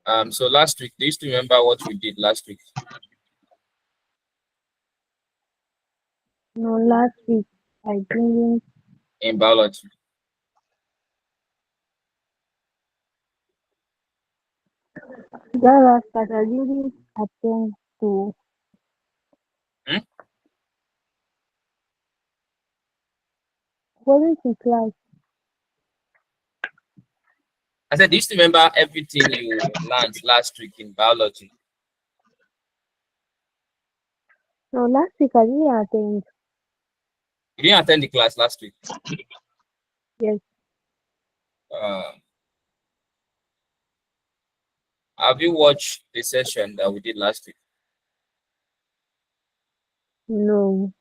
So last week, do you still remember what we did last week? No, last week I didn't. In biology. That last class I didn't attend to. Hmm? Wasn't in class. I said, do you still remember everything you learned last week in biology? No, last week I didn't attend. You didn't attend the class last week. Yes. Have you watched the session that we did last week? No.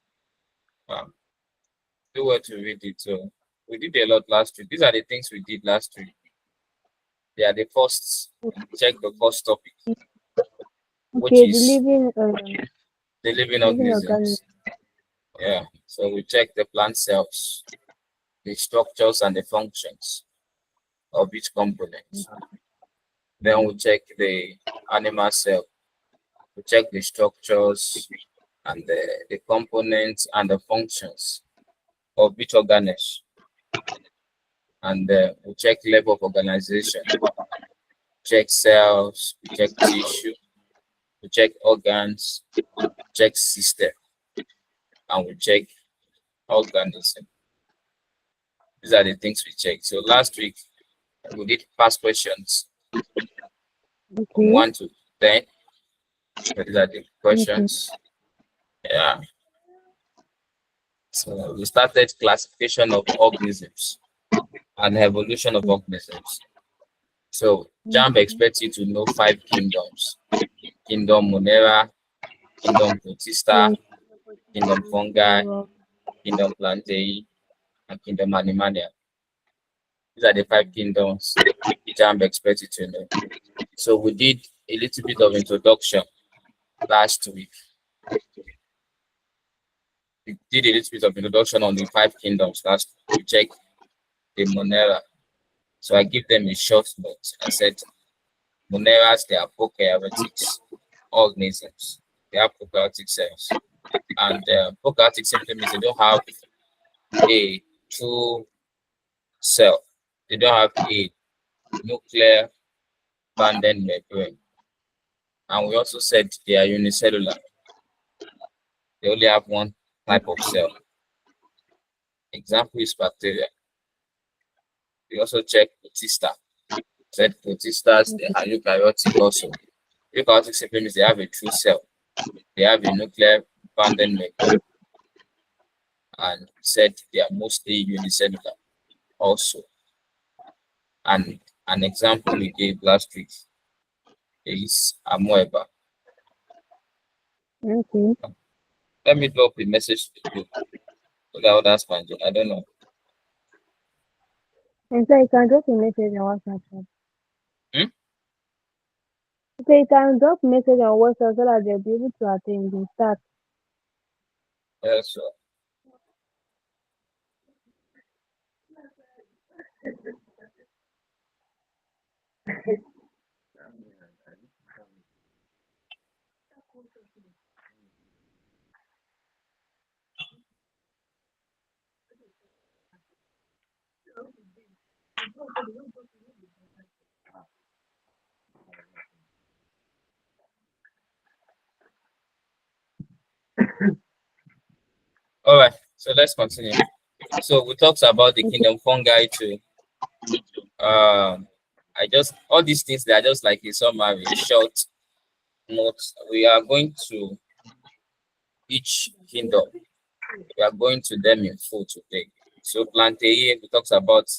Do well to read it. So we did a lot last week. These are the things we did last week. They are the first. Check the first topic, which Okay, is the living living organisms. Yeah. So we check the plant cells, the structures and the functions of each component. Then we check the animal cell. We check the structures and the components and the functions of each organism. And we check level of organization, check cells, we check tissue, we check organs, check system, and we check organism. These are the things we check. So last week we did past questions from 1 to 10. These are the questions. Yeah. So we started classification of organisms and evolution of organisms. So JAMB expects you to know 5 kingdoms: kingdom Monera, kingdom Protista, kingdom Fungi, kingdom Plantae, and kingdom Animalia. These are the 5 kingdoms JAMB expects you to know. So we did a little bit of introduction last week. We did a little bit of introduction on the 5 kingdoms last week. We checked the Monera. So I give them a short note. I said, Moneras, they are prokaryotic organisms. They have prokaryotic cells. And prokaryotic simply means they don't have a true cell. They don't have a nuclear banded membrane. And we also said they are unicellular. They only have one type of cell. Example is bacteria. We also check Protista. Said Protistas, they are eukaryotic also. Eukaryotic simply means they have a true cell. They have a nuclear banded membrane. And said they are mostly unicellular also. And an example we gave last week is amoeba. Okay. Let me drop a message to the group so that others can join. I don't know. And so you can drop a message on WhatsApp. Hmm? So you can drop a message on WhatsApp so that they'll be able to attend the start. Yeah, sure. All right, so let's continue. So we talked about the kingdom fungi too. All these things, they are just like a summary, a short notes. We are going to each kingdom. We are going to them in full today. So Plantae, we talked about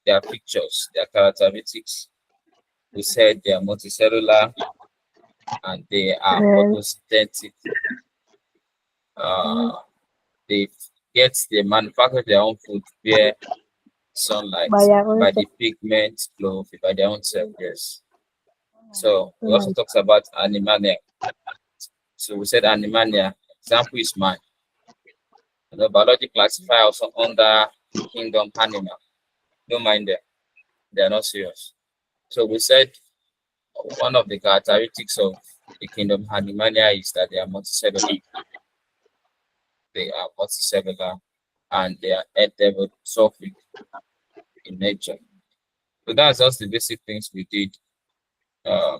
their pictures, their characteristics. We said they are multicellular and they are photosynthetic. They manufacture their own food via sunlight by the pigment chlorophyll, by their own self. Yes. So we also talked about Animalia. So we said Animalia, example is man. The biology classify also under kingdom animal. Don't mind them. They are not serious. So we said one of the characteristics of the kingdom Animalia is that they are multicellular. They are multicellular and they are heterotrophic in nature. So that's just the basic things we did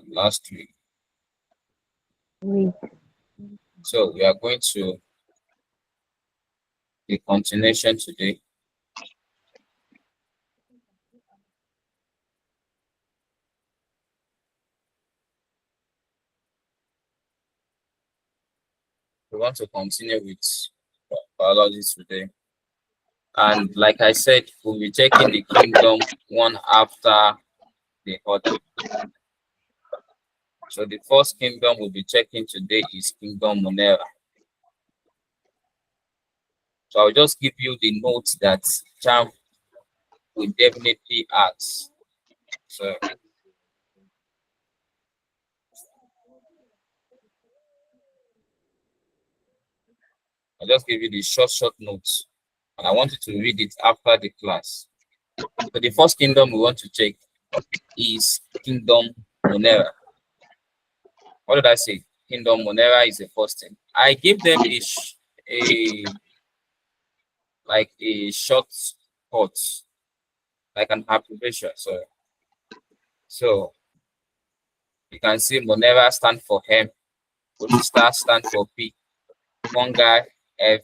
last week. Wait. So we are going to the continuation today. We want to continue with biology today. And like I said, we'll be checking the kingdom one after the other. So the first kingdom we'll be checking today is Kingdom Monera. So I'll just give you the notes that Champ will definitely ask. So I'll just give you the short notes. And I want you to read it after the class. So the first kingdom we want to check is Kingdom Monera. What did I say? Kingdom Monera is the first thing. I gave them like a short cut, like an abbreviation. So you can see Monera stand for M, Protista stand for P, Fungi F,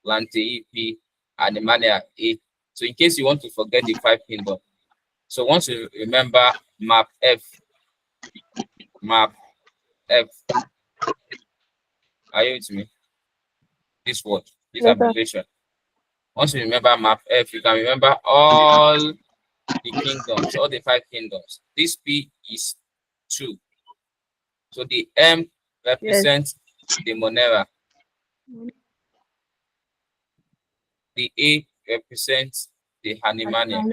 Plantae P, Animalia A. So in case you want to forget the 5 kingdoms, so once you remember map F, are you with me? This word, this Yes, sir. abbreviation. Once you remember map F, you can remember all the kingdoms, all the 5 kingdoms. This P is 2. So the M represents the Monera. The A represents the Animania.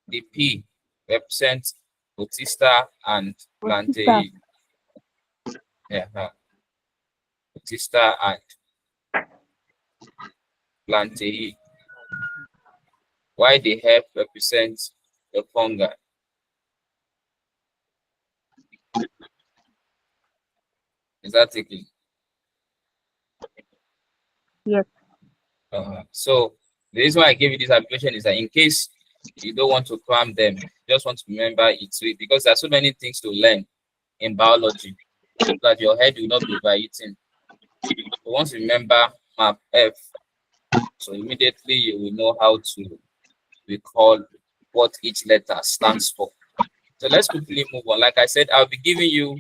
The P represents Protista and Plantae. Protista and Plantae. Why the F represents the fungi. Is that clear? Yes. So the reason why I gave you this application is that in case you don't want to cram them, you just want to remember it because there are so many things to learn in biology so that your head will not be overeating. So once you remember map F, so immediately you will know how to recall what each letter stands for. So let's quickly move on. Like I said, I'll be giving you,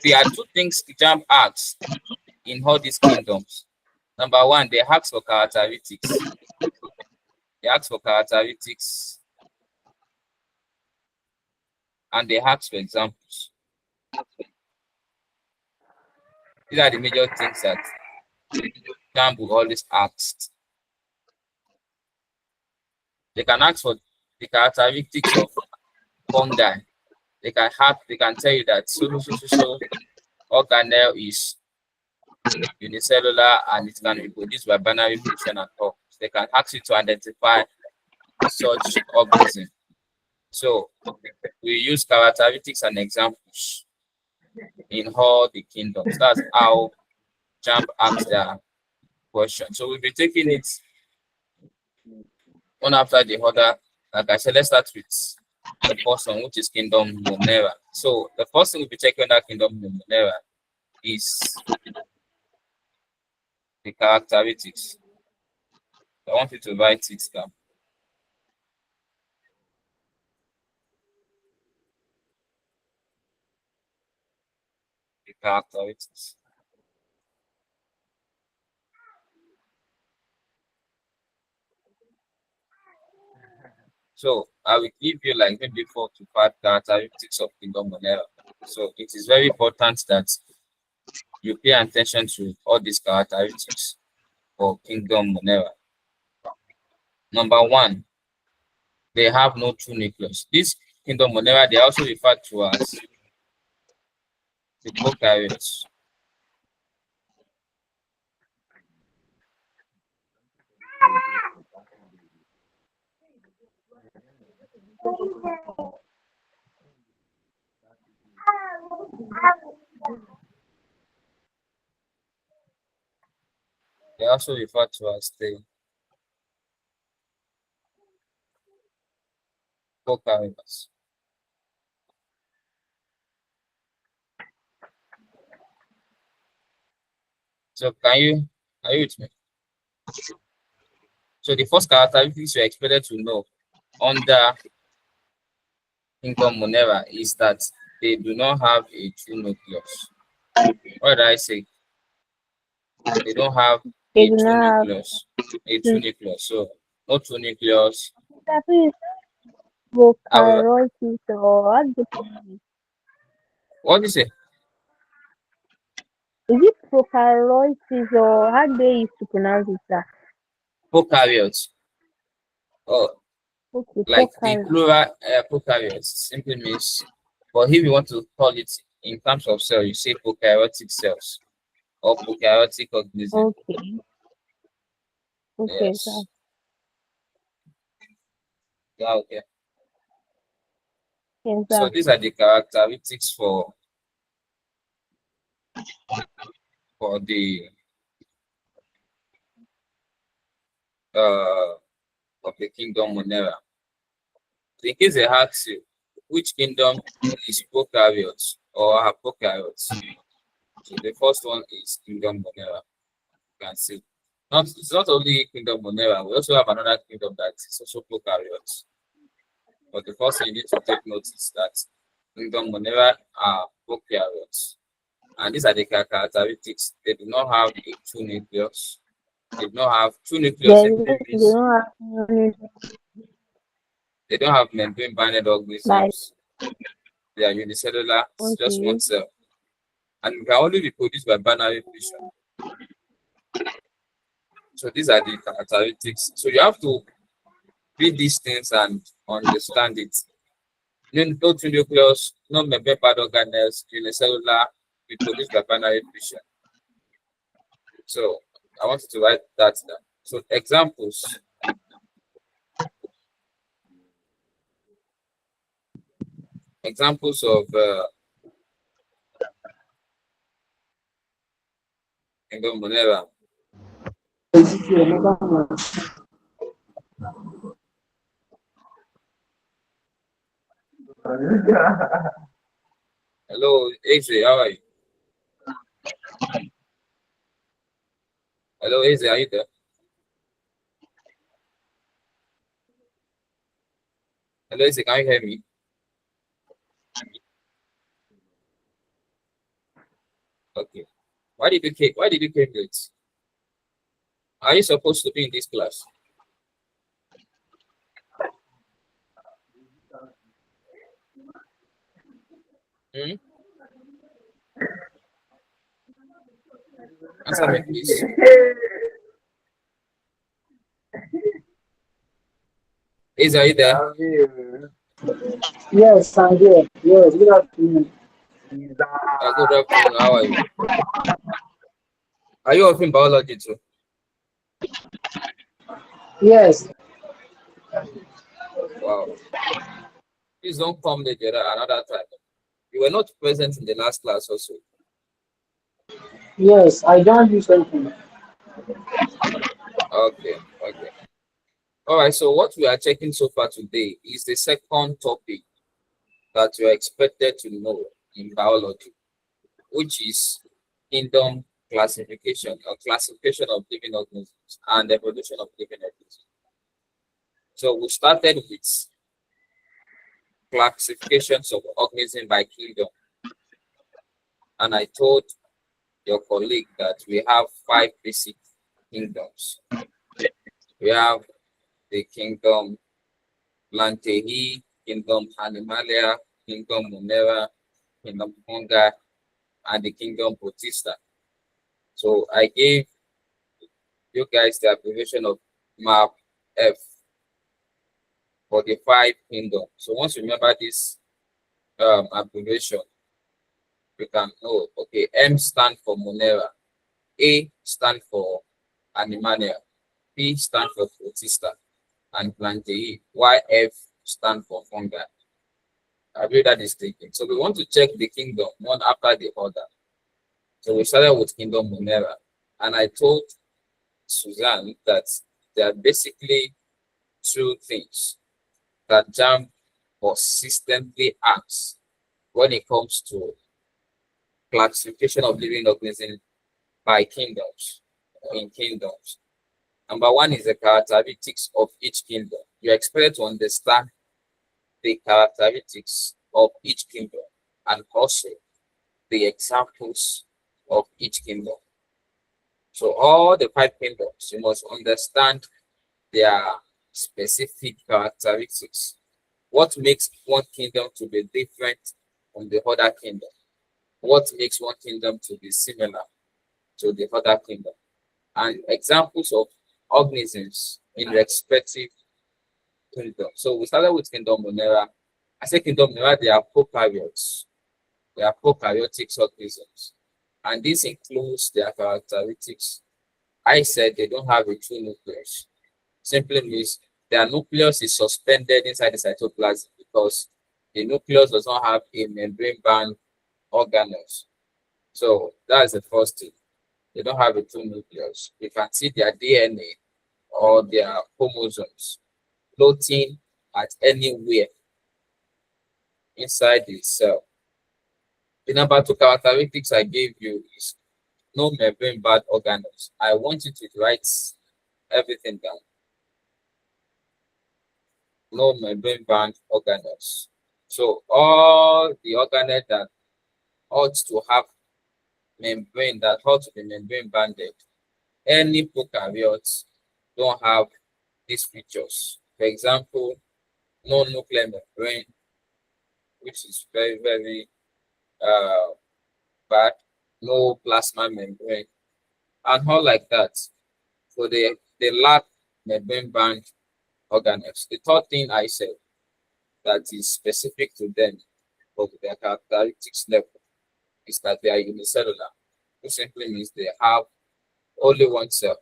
there are 2 things the JAMB asks in all these kingdoms. Number 1, they ask for characteristics. They ask for characteristics and they ask for examples. These are the major things that JAMB will always ask. They can ask for the characteristics of fungi. They can tell you that so organelle is unicellular and it can reproduce by binary fission and all. They can ask you to identify such organism. So we use characteristics and examples in all the kingdoms. That's how JAMB asks their question. So we'll be taking it one after the other. Like I said, let's start with the first one, which is Kingdom Monera. So the first thing we'll be checking under Kingdom Monera is the characteristics. I want you to write it down. The characteristics. So I will give you like maybe 4 to 5 characteristics of Kingdom Monera. So it is very important that you pay attention to all these characteristics for Kingdom Monera. Number 1, they have no true nucleus. This Kingdom Monera, they are also referred to as the prokaryotes. They also refer to as the prokaryotes. So are you with me? So the first characteristics you're expected to know under kingdom Monera is that they do not have a true nucleus. What did I say? They don't have They a do true not nucleus. A true have nucleus. So no true nucleus. Our prokaryotes or what what do you say? is it prokaryotes or how they used to pronounce it, sir? Prokaryotes. Oh, Okay, like the prokaryotes. plural prokaryotes simply means, but if you want to call it in terms of cell, you say prokaryotic cells or prokaryotic organism. Okay, okay, sir. Yes. Yeah, okay. Yes, So sir. these are the characteristics for the uh of the kingdom Monera. In case they ask you which kingdom is prokaryotes or are prokaryotes, so the first one is kingdom Monera. You can see. It's not only kingdom Monera, we also have another kingdom that is also prokaryotes. But the first thing you need to take note is that kingdom Monera are prokaryotes. And these are the characteristics. They do not have a true nucleus. They do not have true nucleus simply They means don't have any, they don't have membrane binded like organisms. They are unicellular, it's just one okay, cell. And can only be produced by binary fission. So these are the characteristics. So you have to read these things and understand it. No true nucleus, no membrane bound organelles, unicellular, be produced by binary fission. So I want you to write that down. So examples of Monera. Hello, Eze, how are you? Hello, Eze, are you there? Hello, Eze, can you hear me? Okay. Why did you came late? Are you supposed to be in this class? Hmm? Answer me, please. Eze, are you there? Yes, I'm here. Yes, good afternoon. Good afternoon. How are you? Are you offering biology too? Yes, Wow. Please don't come late another time. You were not present in the last class also. yes, I don't do something. Okay, okay. All right, so what we are checking so far today is the second topic that you are expected to know in biology, which is kingdom classification or classification of living organisms and evolution of living organisms. So we started with classifications of organisms by kingdom, and I told your colleague that we have 5 basic kingdoms. We have the kingdom Plantae, kingdom Animalia, kingdom Monera, kingdom Fungi, and the kingdom Protista. So I gave you guys the abbreviation of map F for the 5 kingdoms. So once you remember this abbreviation, you can know, okay, M stand for Monera, A stand for Animalia, P stand for Protista, and Plantae. Why F stand for fungi. I believe that is taken. So we want to check the kingdom one after the other. So we started with kingdom Monera, and I told Suzanne that there are basically two things that JAMB consistently asks when it comes to classification of living organisms by kingdoms, in kingdoms. Number one is the characteristics of each kingdom. You are expected to understand the characteristics of each kingdom and also the examples of each kingdom. So all the five kingdoms, you must understand their specific characteristics. What makes one kingdom to be different from the other kingdom? What makes one kingdom to be similar to the other kingdom? And examples of organisms in respective kingdoms. So we started with kingdom Monera. I say kingdom Monera, they are prokaryotes. They are prokaryotic organisms. And this includes their characteristics. I said they don't have a true nucleus. Simply means their nucleus is suspended inside the cytoplasm because the nucleus does not have a membrane-bound organelles. So that's the first thing. They don't have a true nucleus. You can see their DNA or their chromosomes floating at anywhere inside the cell. The number two characteristics I gave you is no membrane-bound organelles. I want you to write everything down. No membrane-bound organelles. So all the organelles that ought to have membrane, that ought to be membrane-bounded, any prokaryotes don't have these features. For example, no nuclear membrane, which is very, very bad, no plasma membrane, and all like that. So they lack membrane-bound organelles. The third thing I said that is specific to them of their characteristics level is that they are unicellular, which simply means they have only one cell.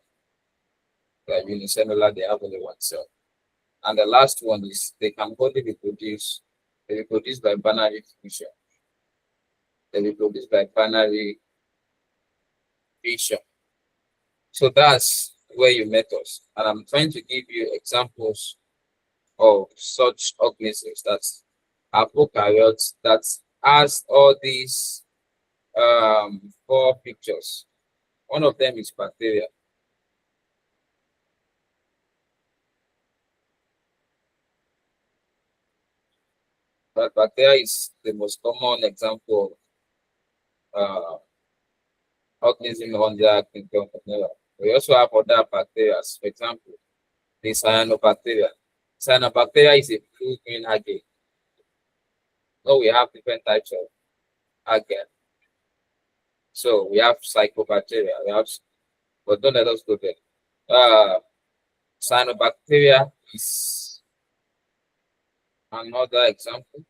They are unicellular, they have only one cell. And the last one is they can only reproduce. They reproduce by binary fission. They reproduce by binary fission. So that's where you met us. And I'm trying to give you examples of such organisms that are prokaryotes that has all these four pictures. One of them is bacteria. But bacteria is the most common example of organism on the kingdom of Monera. We also have other bacteria, for example, the cyanobacteria. Cyanobacteria is a blue-green algae. So we have different types of algae. So we have psychobacteria, but don't let us go there. Cyanobacteria is another example.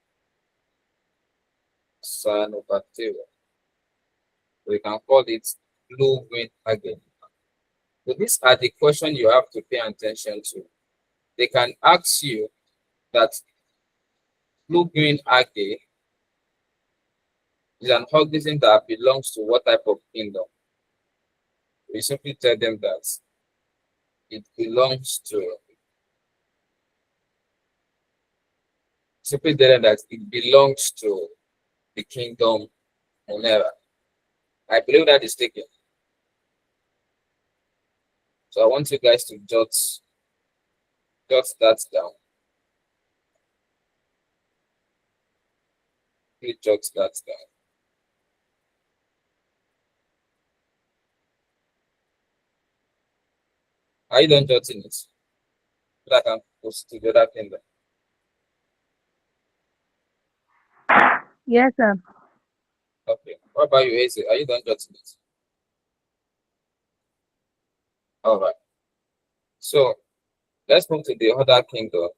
Cyanobacteria. We can call it blue-green algae. So these are the questions you have to pay attention to. They can ask you that blue-green algae is an organism that belongs to what type of kingdom. We simply tell them that it belongs to the kingdom Monera. I believe that is taken. So I want you guys to jot that down. Please jot that down. Are you done jotting it? So that I can post to the other kingdom. Yes, sir. Okay. What about you, Eze? Are you done jotting it? All right. So let's move to the other kingdom.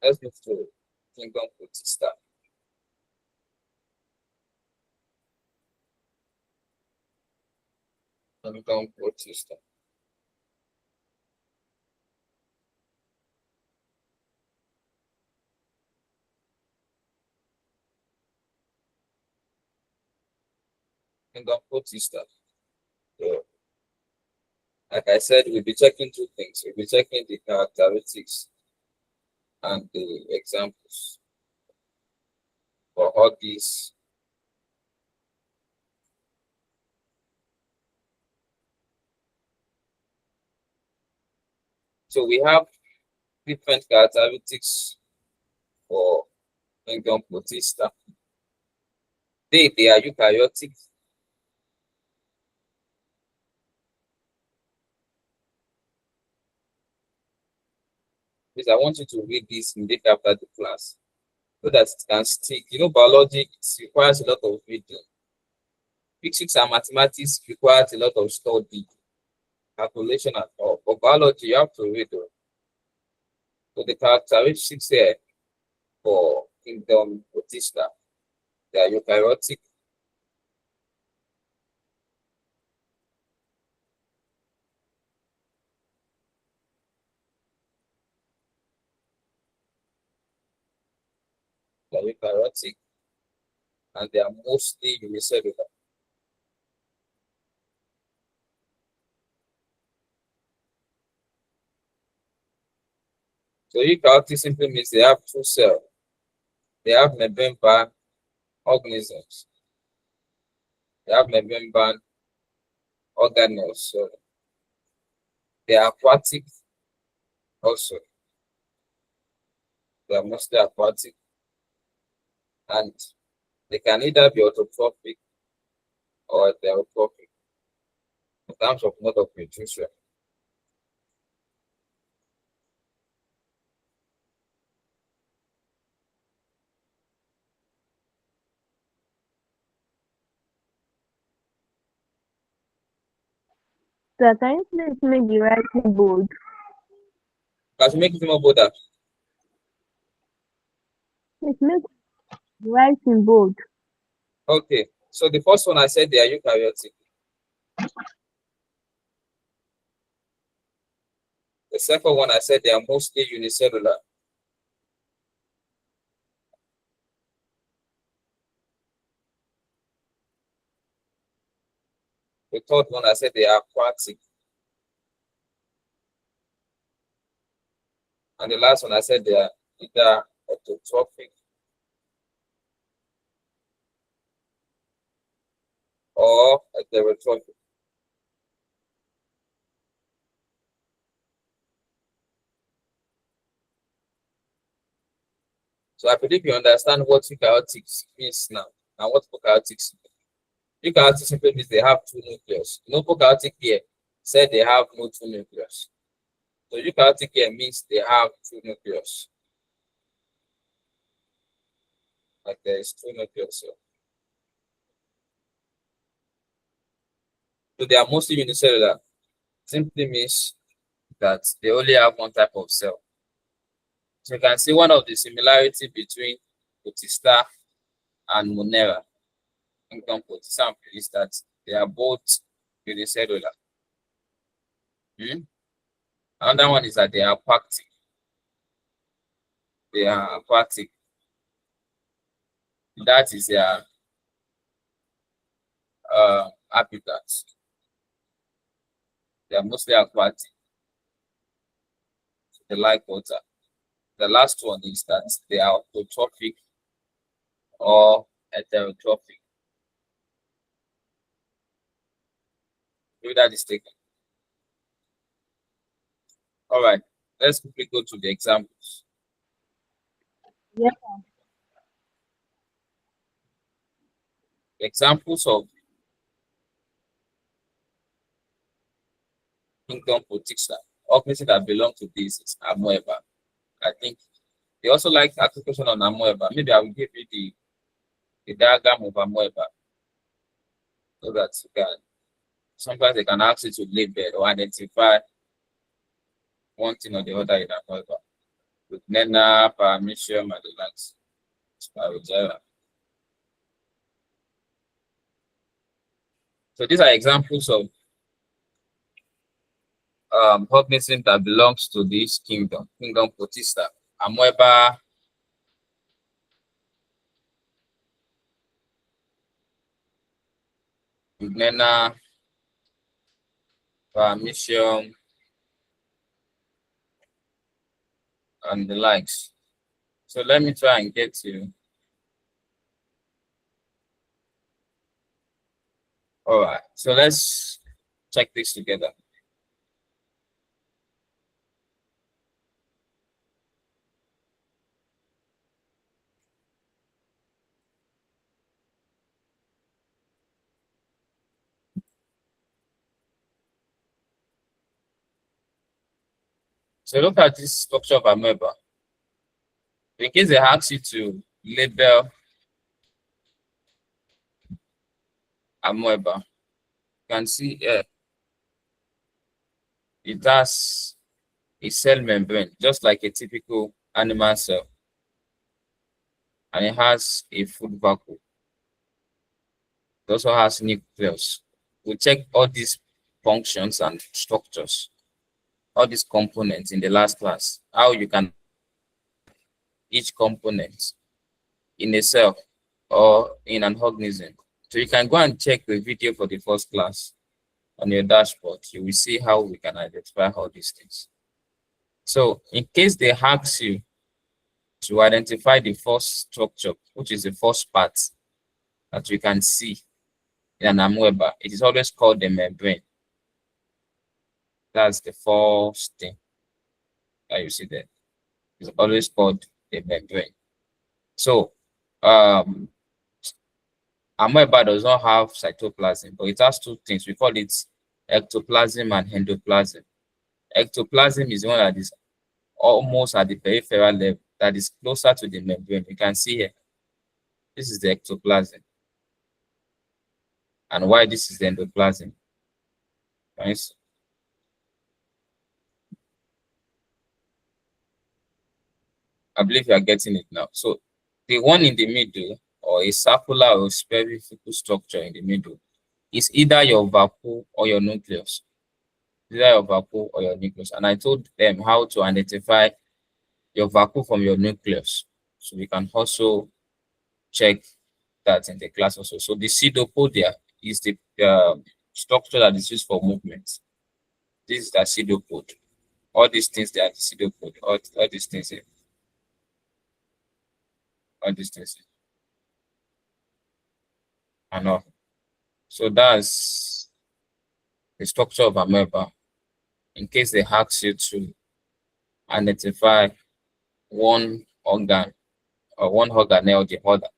Let's move to kingdom Protista. Kingdom Protista. Kingdom Protista. So, like I said, we'll be checking two things. We'll be checking the characteristics and the examples for all these. So we have different characteristics for Kingdom Protista. They are eukaryotic. Please, I want you to read this immediately after the class so that it can stick. You know, biology it requires a lot of reading. Physics and mathematics requires a lot of study, calculation, and all. For biology, you have to read them. So the characteristics here for Kingdom Protista, they are eukaryotic. They are eukaryotic, and they are mostly unicellular. So eukaryotic simply means they have two cells. They have membrane-bound organisms. They have membrane-bound organelles. So they are aquatic also. They are mostly aquatic. And they can either be autotrophic or heterotrophic in terms of mode of nutrition. So can you please make the writing bold? Can you make it more bolder? Please make the writing bold. Okay. So the first one I said they are eukaryotic. The second one I said they are mostly unicellular. The third one I said they are aquatic. And the last one I said they are either autotrophic or heterotrophic. So I believe you understand what eukaryotics means now and what prokaryotics mean. Eukaryotic simply means they have two nucleus. You know, prokaryotic here said they have no two nucleus. So eukaryotic here means they have two nucleus. Like there is two nucleus here. So they are mostly unicellular. Simply means that they only have one type of cell. So you can see one of the similarity between Protista and Monera, Kingdom Protista, is that they are both unicellular. Another one is that they are aquatic. They are aquatic. That is their habitat. They are mostly aquatic. They like water. The last one is that they are autotrophic or heterotrophic. Maybe that is taken. All right, let's quickly go to the examples. Yeah. Examples of Kingdom Protista, organisms that belong to this is Amoeba. I think they also like application on Amoeba. Maybe I will give you the diagram of Amoeba so that you can, sometimes they can ask you to label or identify one thing or the other in Amoeba with Nena, Paramecium, and the likes. So these are examples of organism that belongs to this kingdom Protista. Amoeba, Monera, Paramecium, and the likes. So let me try and get you. All right, so let's check this together. So look at this structure of amoeba. In case they ask you to label amoeba, you can see it has a cell membrane, just like a typical animal cell, and it has a food vacuole. It also has nucleus. We check all these functions and structures, all these components in the last class, how you can each component in a cell or in an organism. So you can go and check the video for the first class on your dashboard. You will see how we can identify all these things. So in case they ask you to identify the first structure, which is the first part that you can see in an amoeba, it is always called the membrane. That's the first thing that you see there. It's always called the membrane. So amoeba does not have cytoplasm, but it has two things. We call it ectoplasm and endoplasm. Ectoplasm is the one that is almost at the peripheral level, that is closer to the membrane. You can see here, this is the ectoplasm. And why this is the endoplasm? Right? I believe you are getting it now. So the one in the middle, or a circular or spherical structure in the middle, is either your vacuole or your nucleus. Either your vacuole or your nucleus. And I told them how to identify your vacuole from your nucleus. So we can also check that in the class also. So the pseudopodia is the structure that is used for movement. This is the pseudopod. All these things, they are the pseudopod. All these things here. All these things here. And all. So that's the structure of amoeba. In case they ask you to identify one organ or one organelle or the other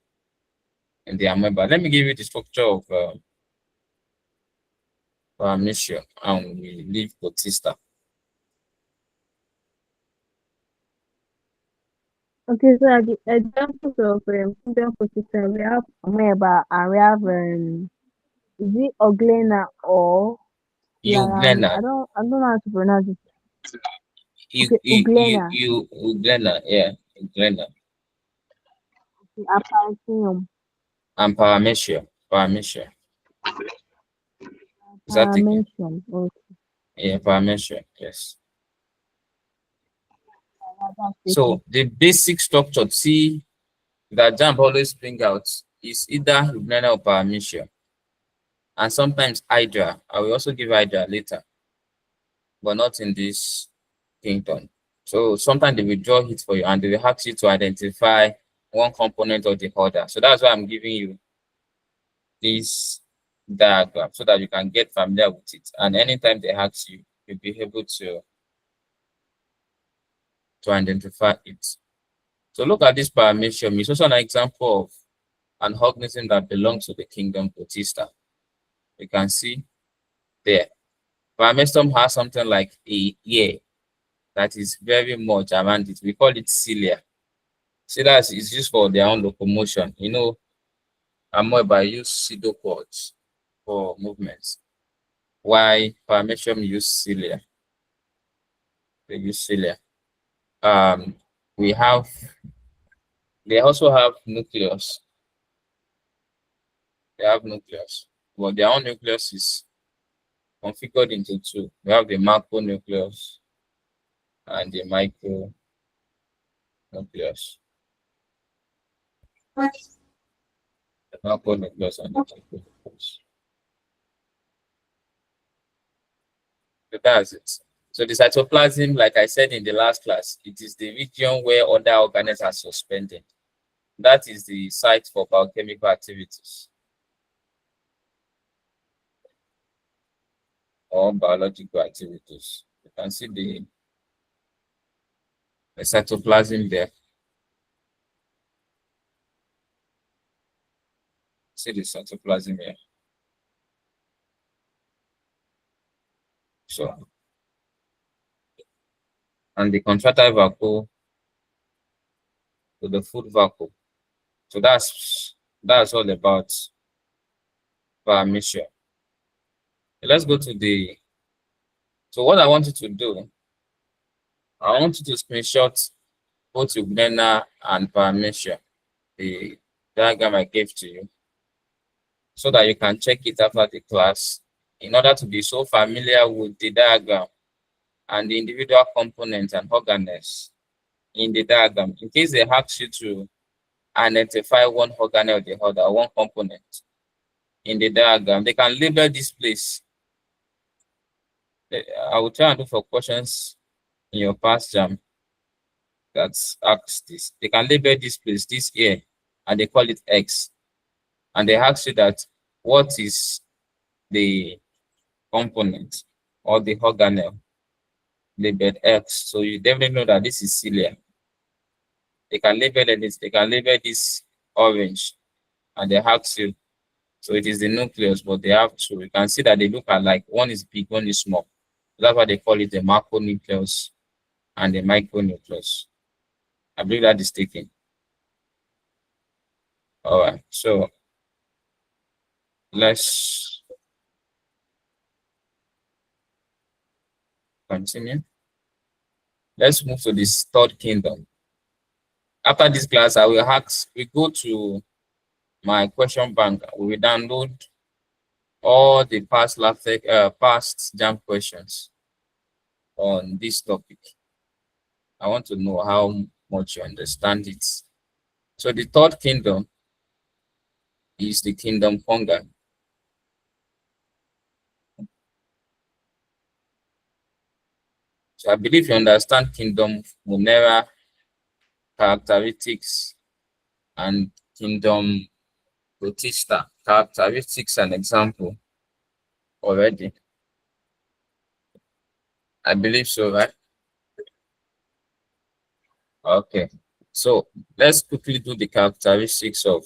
in the amoeba. Let me give you the structure of Paramecium, and we leave Protista. Okay, so at the examples of kingdom Protista, we have amoeba and we have is it Oglena or Laram? Euglena. I don't know how to pronounce it. Okay, Uglena, Euglena, yeah, Euglena. Aparthium, And Paramecium. Paramecium. Is that taken? Mention. Okay, Yeah, Paramecium, yes. that's So the basic structure, see, that jump always bring out is either Euglena or Paramecium. And sometimes Hydra. I will also give Hydra later, but not in this kingdom. So sometimes they will draw it for you and they will ask you to identify one component or the other. So that's why I'm giving you this diagram so that you can get familiar with it. And anytime they ask you, you'll be able to identify it. So look at this paramecium. It's also an example of an organism that belongs to the kingdom Protista. You can see there. Paramecium has something like a ear that is very much around it. We call it cilia. Cilia is used for their own locomotion. You know, amoeba use pseudopods for movements. Why Paramecium use cilia? They use cilia. We have, they also have nucleus. They have nucleus. Well, their own nucleus is configured into two. We have the macronucleus and the micronucleus. The macronucleus and the micronucleus. So that's it. So the cytoplasm, like I said in the last class, it is the region where other organisms are suspended. That is the site for biochemical activities or biological activities. You can see the cytoplasm there. See the cytoplasm here. So, and the contractile vacuole to the food vacuole. So that's all about paramecia. Let's go to the. So what I want you to do, I want you to screenshot both Euglena and paramecia, the diagram I gave to you, so that you can check it after the class in order to be so familiar with the diagram and the individual components and organelles in the diagram. In case they ask you to identify one organelle or the other, one component in the diagram, they can label this place. I will try and look for questions in your past jam that asks this. They can label this place, this here, and they call it X. And they ask you that what is the component or the organelle labeled X. So you definitely know that this is cilia. They can label it, they can label this orange, and they ask you. So it is the nucleus, but they have two. You can see that they look alike. One is big, one is small. That's why they call it the macronucleus and the micronucleus. I believe that is taken. All right, so let's continue. Let's move to this third kingdom. After this class, I will ask, we go to my question bank. We will download all the past jam questions on this topic. I want to know how much you understand it. So the third kingdom is the kingdom fungi. So I believe you understand kingdom Monera characteristics and kingdom Protista characteristics and example already. I believe so, right? Okay. So let's quickly do the characteristics of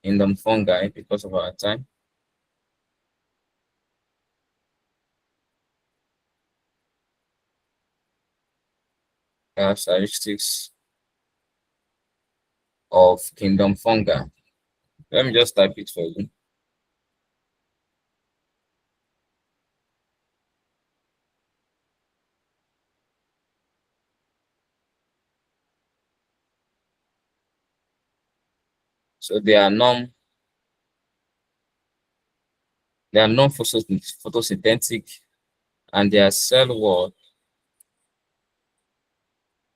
kingdom fungi because of our time. Characteristics of kingdom fungi. Let me just type it for you. So they are non-photosynthetic, and their cell wall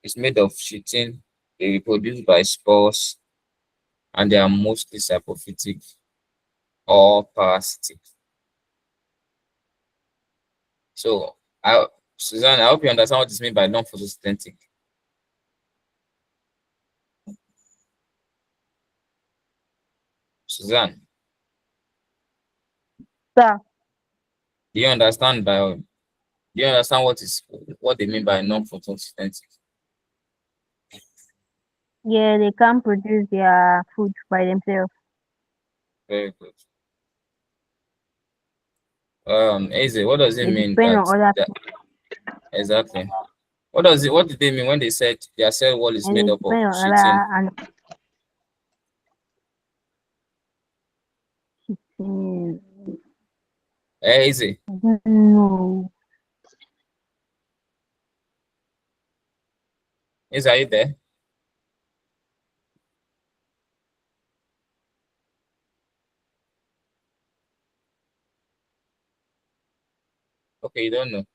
is made of chitin. They reproduce by spores, and they are mostly saprophytic or parasitic. So, Suzanne, I hope you understand what is meant by non-photosynthetic. Suzanne, Sir, do you understand what they mean by non-photosynthetic? yeah, they can't produce their food by themselves. Very good. Eze, what does it They mean depend on other people, exactly? What did they mean when they said their cell wall is and made they up of depend on chitin? other and Eze, I don't know. Eze, are you there? Okay, you don't know.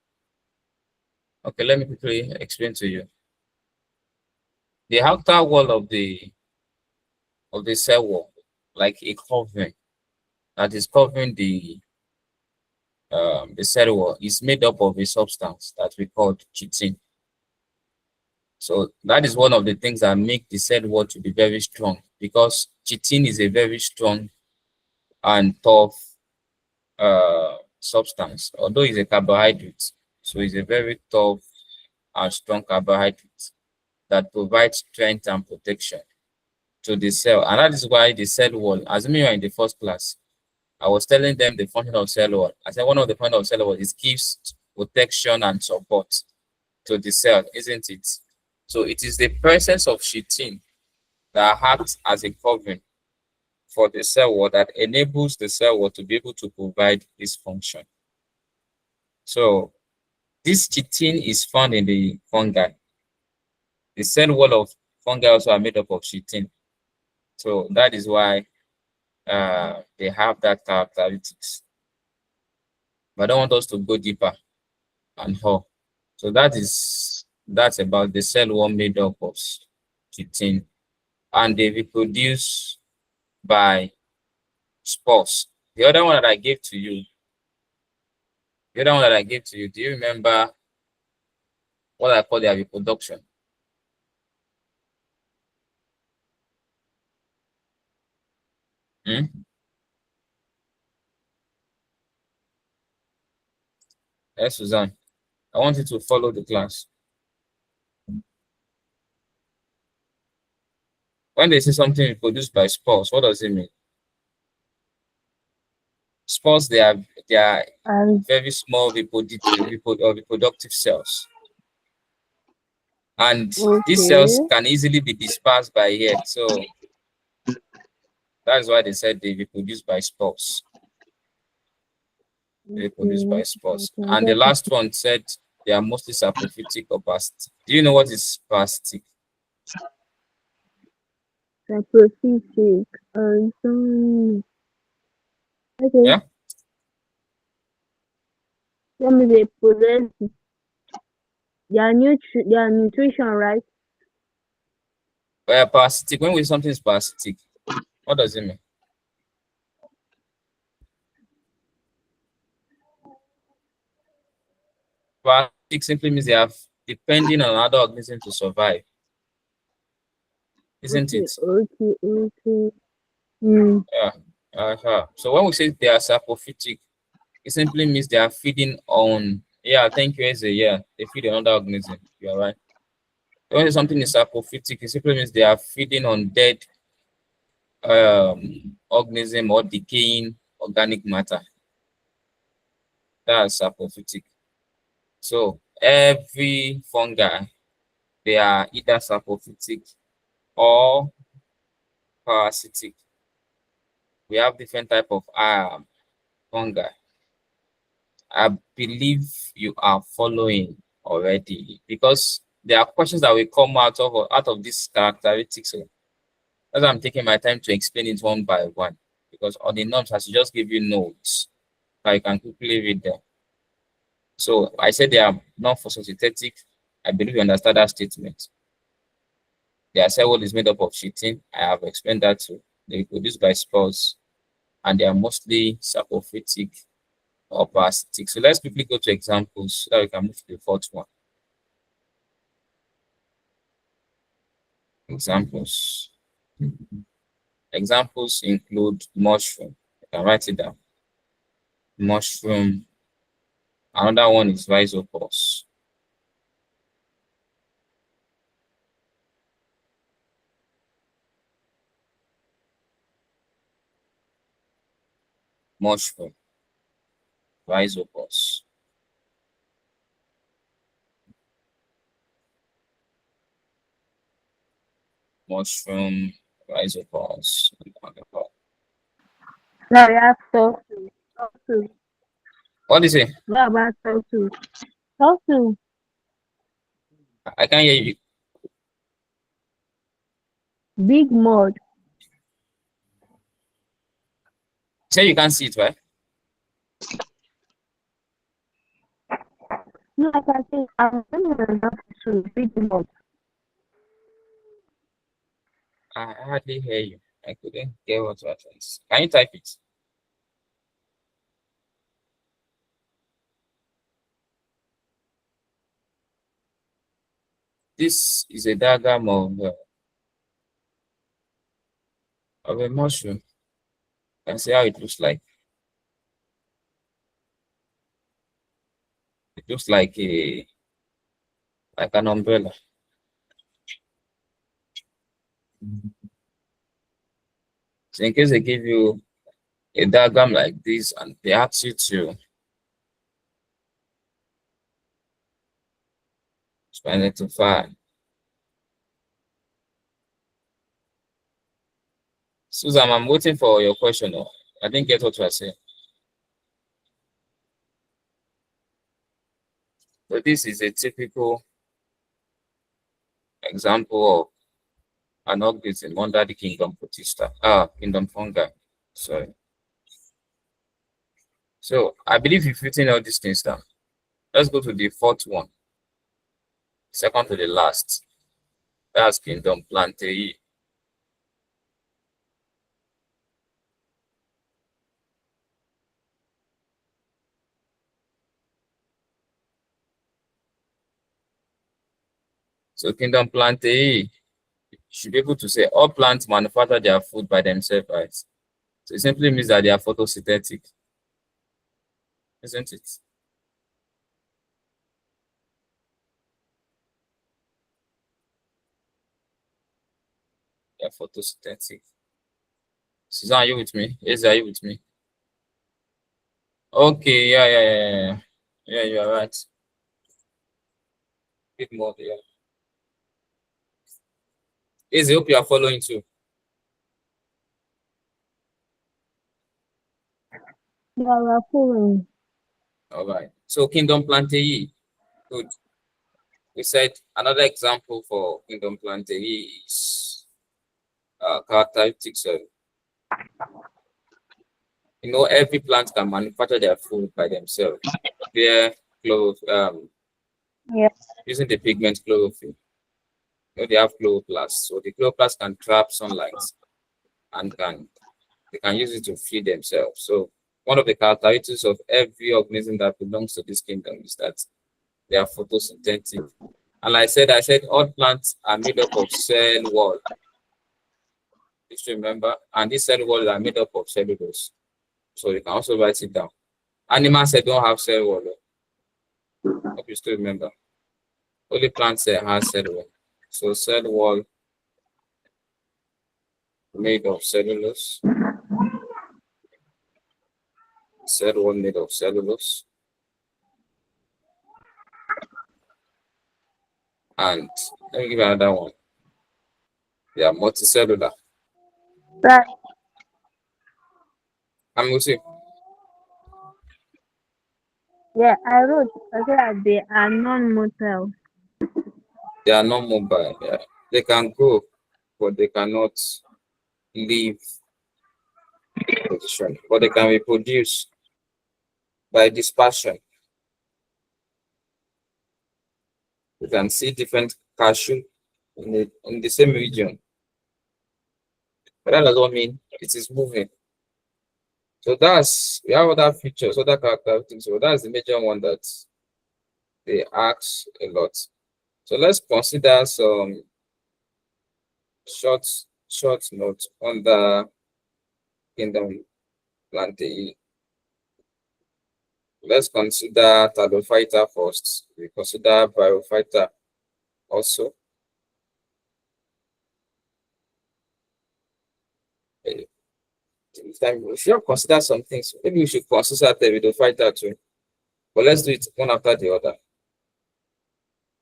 Okay, let me quickly explain to you. The outer wall of the cell wall, like a covering that is covering the cell wall, is made up of a substance that we call chitin. So that is one of the things that make the cell wall to be very strong, because chitin is a very strong and tough substance, although it's a carbohydrate. So it's a very tough and strong carbohydrate that provides strength and protection to the cell. And that is why the cell wall, assuming you are in the first class, I was telling them the function of cell wall. I said one of the functions of cell wall is gives protection and support to the cell, isn't it? So it is the presence of chitin that acts as a covering for the cell wall that enables the cell wall to be able to provide this function. So this chitin is found in the fungi. The cell wall of fungi also are made up of chitin. So that is why they have that characteristics. But I don't want us to go deeper and how. So that's about the cell wall made up of chitin, and they reproduce by spores. The other one that I gave to you, do you remember what I call their reproduction? Yes, Suzanne. I want you to follow the class. When they say something reproduced by spores, what does it mean? Spores, they are very small reproductive cells. And these cells can easily be dispersed by air. So that's why they said they reproduce by spores. They reproduce by spores. And the last one said they are mostly saprophytic or parasitic. Do you know what is parasitic? Saprophytic. Okay. Yeah. Let me they possess their nutrition, right? Parasitic. When we something is parasitic, what does it mean? Parasitic simply means they are depending on other organisms to survive, isn't it? Okay. Yeah. So when we say they are saprophytic, it simply means they are feeding on. Yeah, thank you, Eze. Yeah, they feed on other organism. You are right. When something is saprophytic, it simply means they are feeding on dead organism or decaying organic matter. That's saprophytic. So every fungi, they are either saprophytic or parasitic. We have different type of fungi. I believe you are following already, because there are questions that will come out of these characteristics. So that's why I'm taking my time to explain it one by one, because on the norms I should just give you notes that you can quickly read them. So I said they are not photosynthetic. I believe you understand that statement. Their cell wall is made up of chitin. I have explained that too. They reproduce by spores, and they are mostly saprophytic or parasitic. So let's quickly go to examples so that we can move to the fourth one. Examples. Examples include mushroom. You can write it down. Mushroom. Another one is rhizopus. Mushroom. Rhizopus. Mushroom. Rhizopus. Sorry, I have to. What is it? What about talk to? I can't hear you. Big mud. Say you can't see it, right? like I said, I'm going to repeat more. I hardly hear you. I couldn't get what you are trying to say. Can you type it? This is a diagram of a mushroom. You can see how it looks like. It looks like an umbrella. So in case they give you a diagram like this and they ask you to identify. Susan, I'm waiting for your question. Oh, I didn't get what you are saying. So this is a typical example of an organism under the kingdom Protista. Kingdom Fungi. Sorry. So I believe you've written all these things down. Let's go to the fourth one. Second to the last. That's kingdom Plantae. So kingdom Plantae, you should be able to say all plants manufacture their food by themselves, right? So it simply means that they are photosynthetic, isn't it? They are photosynthetic. Susan, are you with me? Yes, are you with me? Okay, yeah. Yeah, you are right. Bit more, yeah. Yes, I hope you are following too. Yeah, we're following. All right. So kingdom Plantae, good. We said another example for kingdom Plantae is characteristics of, every plant can manufacture their food by themselves. They're Yeah. using the pigment chlorophyll. They have chloroplast. So the chloroplast can trap sunlight and they can use it to feed themselves. So one of the characteristics of every organism that belongs to this kingdom is that they are photosynthetic. And like I said all plants are made up of cell wall. Just remember, and these cell walls are made up of cellulose. So you can also write it down. Animals don't have cell wall. Hope you still remember. Only plants has cell wall. So cell wall made of cellulose. Cell wall made of cellulose. And let me give you another one. They are multicellular. Right. I'm with you. Yeah, I wrote. I said that they are non-motile. They are not mobile. Yeah. They can grow, but they cannot leave position. But they can reproduce by dispersion. You can see different cashew in the same region. But that does not mean it is moving. So we have other features, other characteristics. So that's the major one that they ask a lot. So let's consider some short notes on the kingdom Plantae. Let's consider Talophyta first. We consider Bryophyta also. We should consider some things. Maybe we should consider Pteridophyta too. But let's do it one after the other.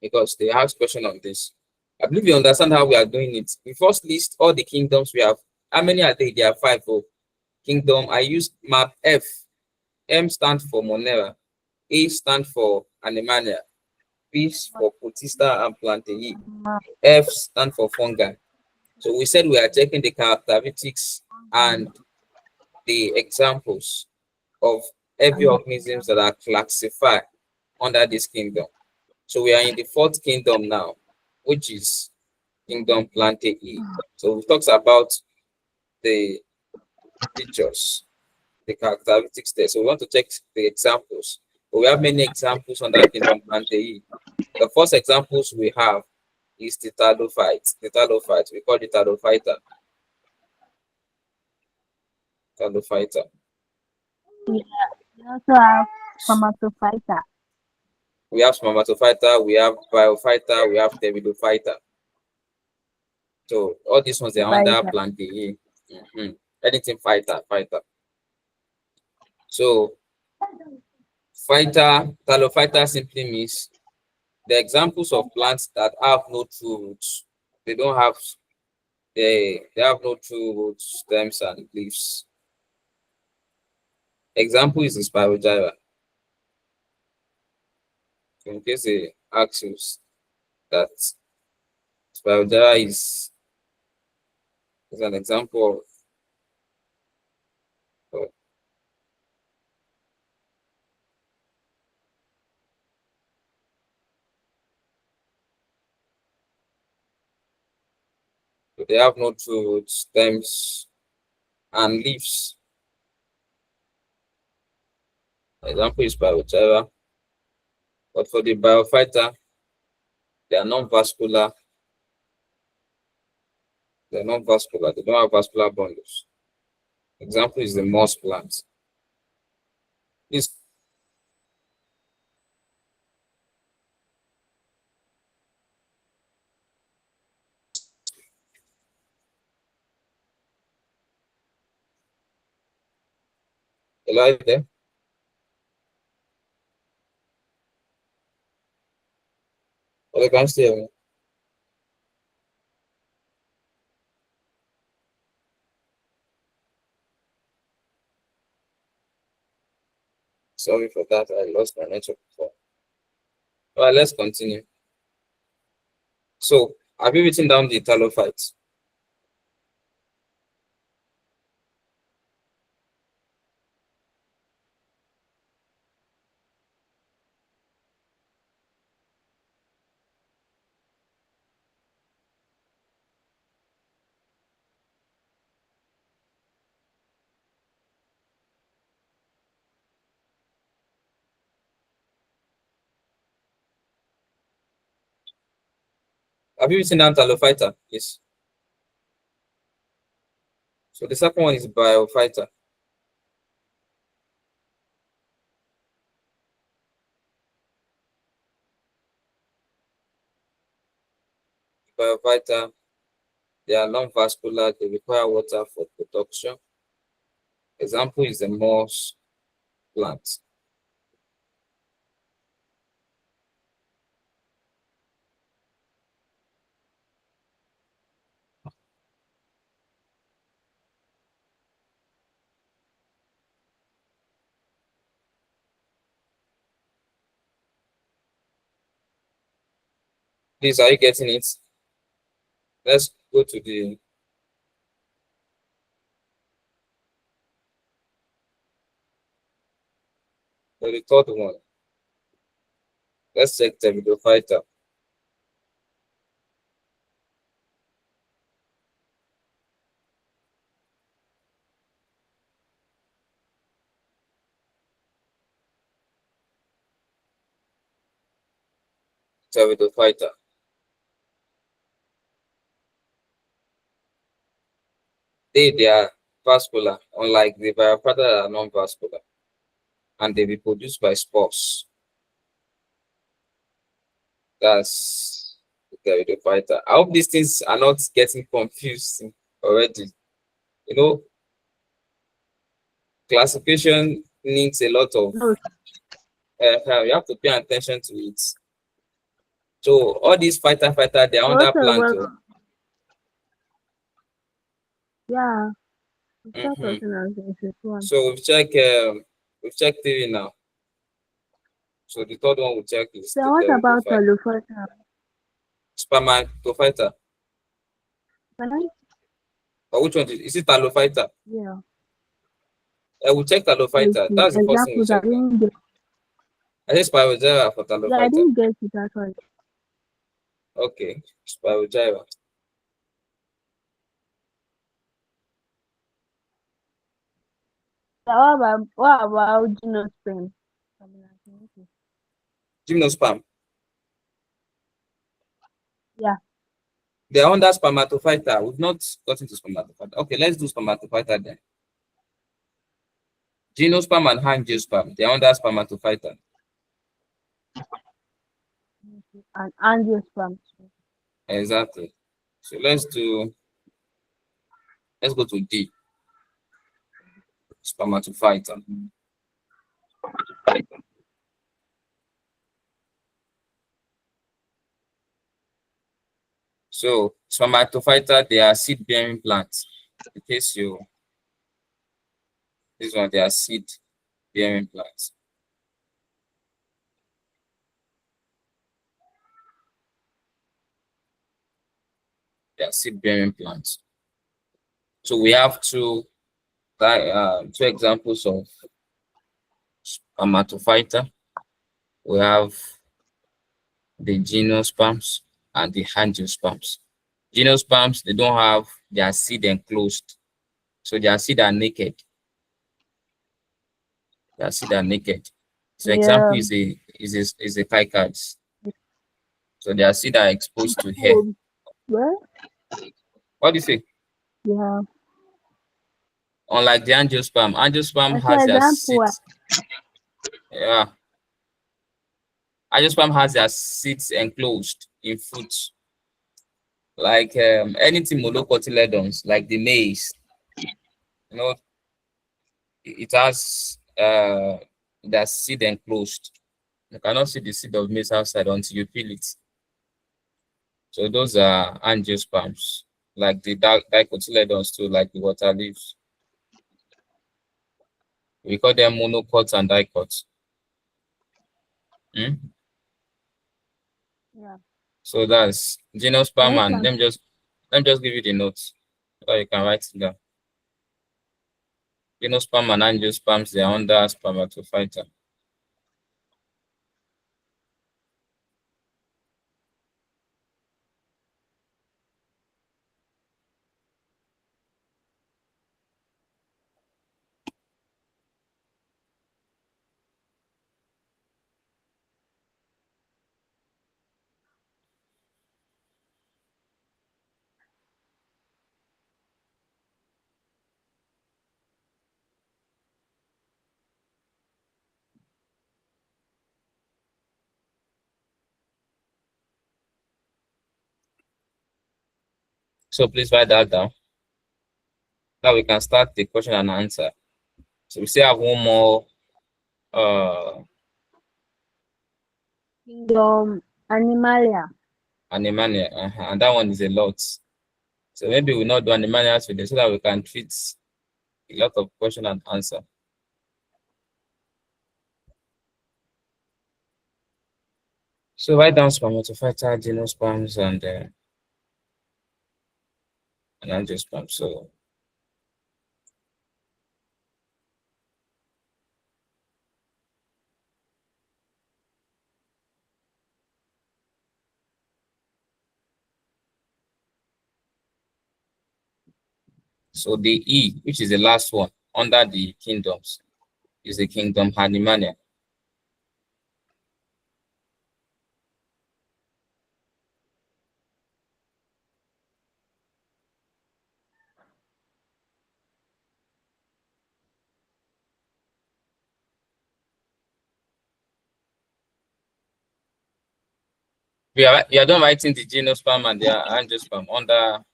Because they ask question on this. I believe you understand how we are doing it. We first list all the kingdoms we have. How many are they? There are 5. Oh, kingdom. I used map F. M stands for Monera. A stands for Animalia. P for Protista and Plantae. F stands for Fungi. So we said we are checking the characteristics and the examples of every organisms that are classified under this kingdom. So we are in the fourth kingdom now, which is kingdom Plantae. So we talked about the features, the characteristics there. So we want to check the examples. But we have many examples under kingdom Plantae. The first examples we have is the talophyte. The talophyte, we call it talophyta. Talophyta. We also have spermatophyta. We have spermatophyta, we have biophyta, we have pteridophyta. So all these ones they are under Phyta. Plantae. Anything fighter. So talophyta simply means the examples of plants that have no true roots. They don't have they have no true roots, stems, and leaves. Example is the spirogyra. So in case they ask you that spirogyra is an example of they have no true roots, stems, and leaves. Example is spirogyra. But for the biophyta, they are non-vascular. They are non-vascular. They don't have vascular bundles. Example is the moss plant. This alive there. But I can still hear me. Sorry for that. I lost my network before. All right, let's continue. So, have you written down the talophytes? Have you written down talophyta? Yes. So the second one is biophyta. Biophyta, they are non-vascular. They require water for production. Example is the moss plant. Please, are you getting it? Let's go to the third one. Let's check pteridophyta. Pteridophyta. They are vascular, unlike the biophyta that are non-vascular, and they reproduce by spores. That's the pteridophyta. I hope these things are not getting confused already. You know, classification needs a lot of No, you have to pay attention to it. So all these fighter, they are under also, Plantae. yeah, start Mhm. talking as if it's one. So we've checked three now. So the third one we check is So the what about pteridophyta. talophyta? Spermatophyta. Right? Or which one is it talophyta? Yeah. We'll check Okay. talophyta. That's the first thing we Examples are check now. being given. I think Spirogyra for Yeah, I Talophyta. didn't get it actually. Okay, Spirogyra. Yeah, what about gymnosperm? Gymnosperm. Yeah. They are under Spermatophyta. We've not gotten to Spermatophyta. Okay, let's do Spermatophyta then. Gymnosperm and Angiosperm. They are under Spermatophyta. And angiosperm. Exactly. So let's go to D. Spermatophyta. So Spermatophyta, they are seed-bearing plants. In case this one, they are seed-bearing plants. They are seed-bearing plants. So we have two examples of Spermatophyta. We have the gymnosperms and the angiosperms. Gymnosperms, they don't have their seed enclosed. So their seed are naked. Their seed are naked. So Yeah. example is a cycads. So their seed are exposed to air. Oh, well, What do you say? yeah. Unlike the angiosperm I has said their example. seeds. Yeah. Angiosperm has their seeds enclosed in fruits. Like anything monocotyledons, like the maize, you know, it has that seed enclosed. You cannot see the seed of maize outside until you peel it. So those are angiosperms, like the dicotyledons too, like the water leaves. We call them monocots and dicots. Hmm? Yeah. So that's gymnosperm, Next and one. let me just give you the notes so you can write it down. Gymnosperm and angiosperms, they are under Spermatophyta. So please write that down. Now we can start the question and answer. So we still have one more Kingdom Animalia. Animalia, and that one is a lot. So maybe we'll not do Animalia today so that we can treat a lot of question and answer. So write down Spermatophyta, gymnosperms, and angiosperms. So the E, which is the last one under the kingdoms, is the kingdom Animalia. We are done writing the gymnosperm and the angiosperm under.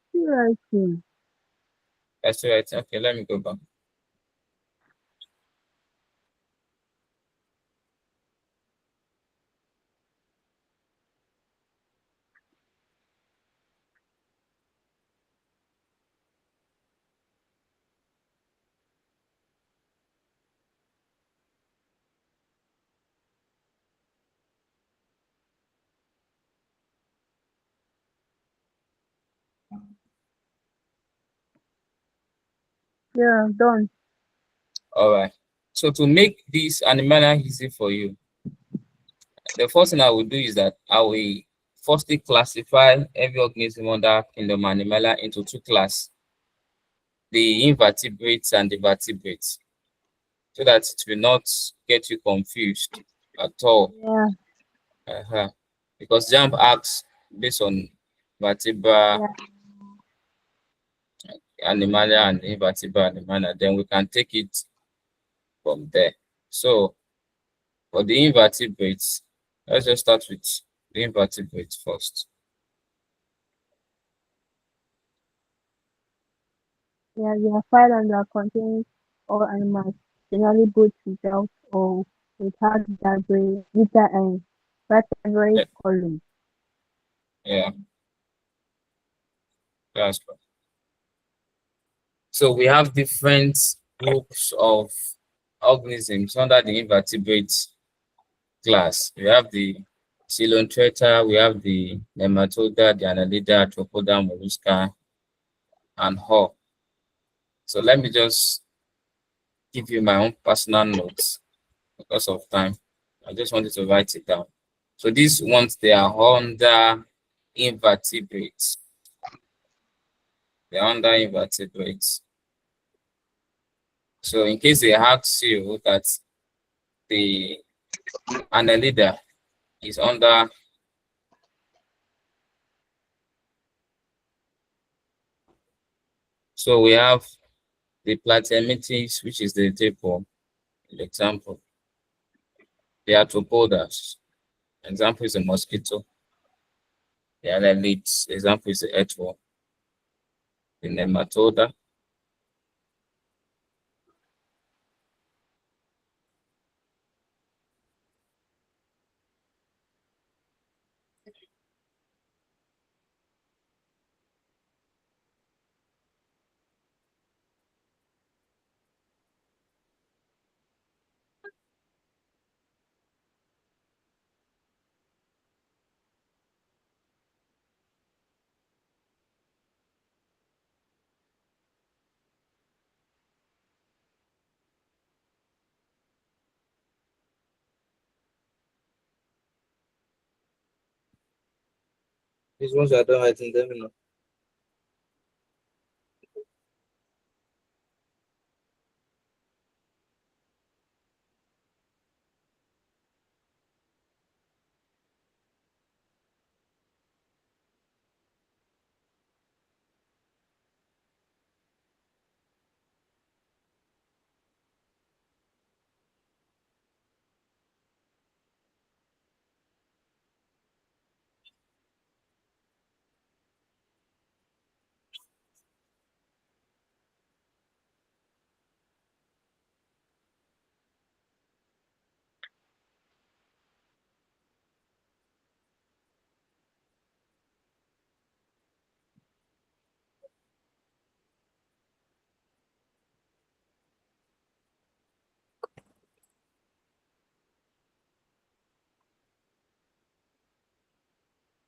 Still writing. I still writing. Okay, let me go back. Yeah, done. All right. So to make this Animalia easy for you, the first thing I will do is that I will firstly classify every organism under kingdom Animalia into two classes, the invertebrates and the vertebrates, so that it will not get you confused at all. Yeah. Because JAMB asks based on vertebra, Yeah. Animalia, and invertebrate Animalia, then we can take it from there. So for the invertebrates, let's just start with the invertebrates first. Yeah, they are filed under contains all animals, generally both without or without beta and vertebrate Yeah, column. yeah, that's right. So we have different groups of organisms under the invertebrate class. We have the Coelenterata, we have the Nematoda, the Annelida, Arthropoda, Mollusca, and Hawk. So let me just give you my own personal notes because of time. I just wanted to write it down. So these ones, they are under invertebrates. They're under invertebrates. So in case they ask you that the Annelida is under, so we have the Platemites, which is the tapeworm, example. The arthropodas, example is a mosquito. The annelids, example is the earthworm. The nematoda, these ones I don't write in them.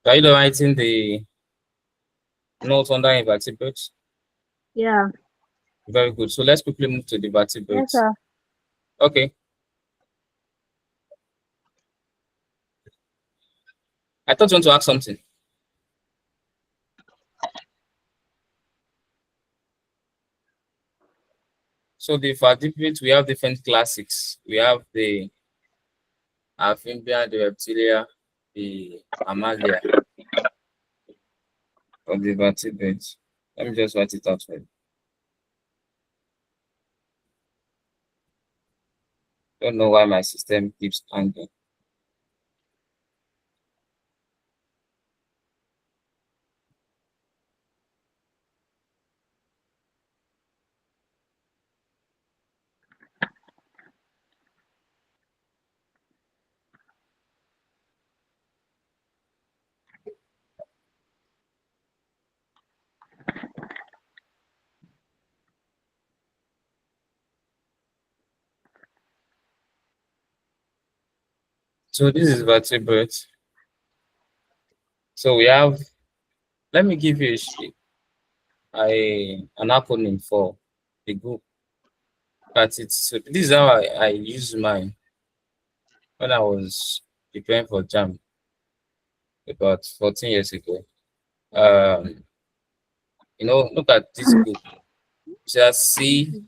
Are you writing the notes under invertebrates? Yeah. Very good. So let's quickly move to the Yes, vertebrates. sir. Okay. I thought you want to ask something. So the vertebrates, we have different classics. We have the amphibia, the reptilia, the Animalia of the vertebrates. Let me just write it out for you. Don't know why my system keeps hanging. So this is vertebrates. So we have, let me give you an acronym for the group. But it's this is how I use mine when I was preparing for jam about 14 years ago. Um, look at this book. Just C,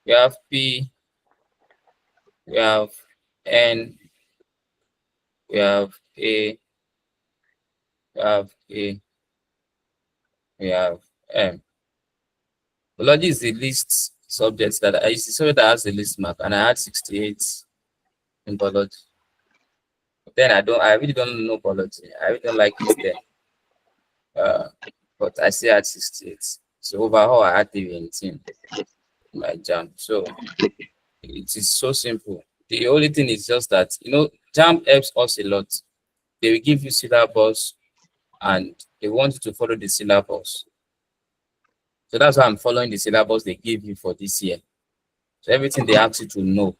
we have P, we have N, we have A, we have A, we have M. Biology is the least subjects that I see somebody that has the least mark, and I had 68 in biology. Then I really don't know biology. I really don't like it then. But I still had 68. So overall I had 18 in my jam. So it is so simple. The only thing is just that jam helps us a lot. They will give you syllabus and they want you to follow the syllabus. So that's why I'm following the syllabus they give you for this year. So everything they ask you to know.